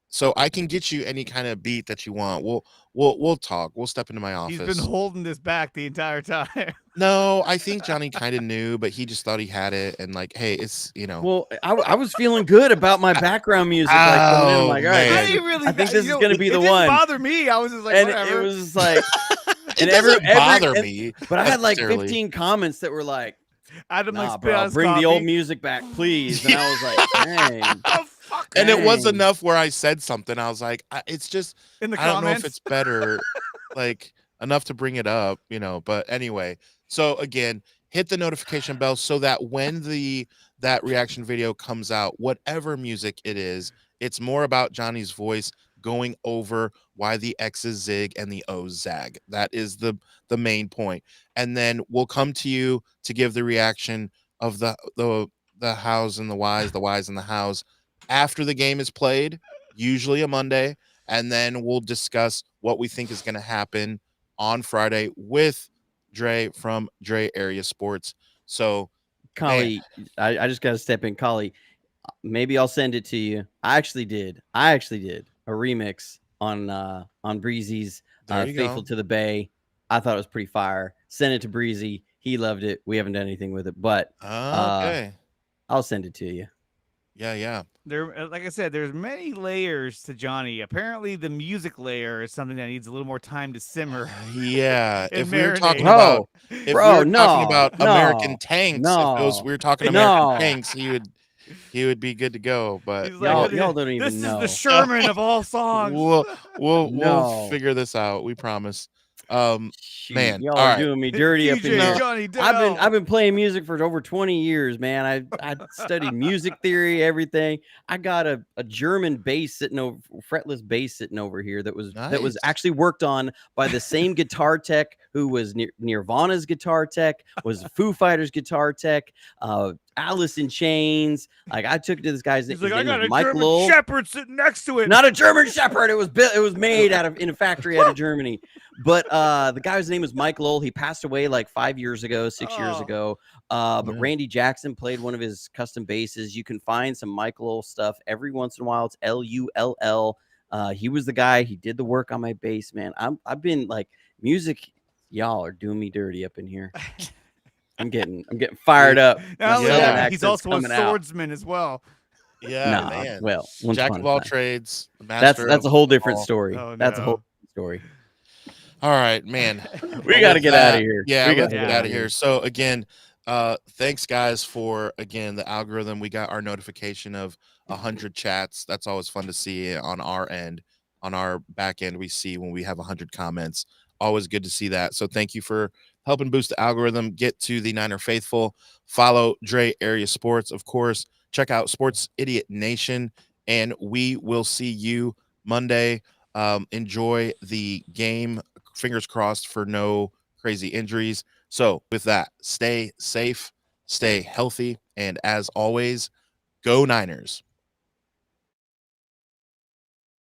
So I can get you any kind of beat that you want. We'll talk. We'll step into my office. He's been holding this back the entire time. No, I think Johnny kind of knew, but he just thought he had it. And like, hey, it's, Well, I was feeling good about my background music. I'm like, all right, I think this is going to be the one. It didn't bother me. I was just like, and whatever. it was just like, it doesn't bother me. But I had like 15 comments that were like, Adam, nah, bro, bring the old music back, please. And I was like, dang. Oh, fuck. And it was enough where I said something. I was like, it's just, in the I comments? don't know if it's better, like enough to bring it up, but anyway. So again, hit the notification bell so that when that reaction video comes out, whatever music it is, it's more about Johnny's voice going over why the X's zig and the O's zag. That is the main point. And then we'll come to you to give the reaction of the hows and the whys and the hows after the game is played, usually a Monday, and then we'll discuss what we think is going to happen on Friday with Dre from Dre Area Sports. So, Collie, I just got to step in. Collie, maybe I'll send it to you. I actually did a remix on Breezy's Faithful to the Bay. I thought it was pretty fire. Send it to Breezy. He loved it. We haven't done anything with it, but okay. I'll send it to you. Yeah. There, like I said, there's many layers to Johnny. Apparently, the music layer is something that needs a little more time to simmer. Yeah, if we were talking about, American tanks, if we were talking American tanks, he would be good to go. But y'all don't even know. This is the Sherman of all songs. We'll figure this out. We promise. Man, y'all are doing me dirty up in here. Johnny, I've been playing music for over 20 years, man. I studied music theory, everything. I got a German bass fretless bass sitting over here that was actually worked on by the same guitar tech who was Nirvana's guitar tech, was Foo Fighters guitar tech, Alice in Chains. Like I took it to this guy's name. I got a Mike German Lowell. Shepherd sitting next to it. Not a German Shepherd. It was made in a factory out of Germany. But the guy's name was Mike Lowell. He passed away like 6 years ago. But Randy Jackson played one of his custom basses. You can find some Mike Lowell stuff every once in a while. It's Lull. He was the guy. He did the work on my bass, man. I've been like music. Y'all are doing me dirty up in here. I'm getting fired up. He's also a swordsman as well. Yeah, man. Well, jack of all trades. That's a whole different story. That's a whole story. All right, man. We got to get out of here. Yeah, we got to get out of here. So again, thanks guys for the algorithm. We got our notification of 100 chats. That's always fun to see on our end. On our back end, we see when we have 100 comments. Always good to see that. So thank you for helping boost the algorithm. Get to the Niner Faithful. Follow Dre Area Sports, of course. Check out Sports Idiot Nation, and we will see you Monday. Enjoy the game. Fingers crossed for no crazy injuries. So with that, stay safe, stay healthy, and as always, go Niners.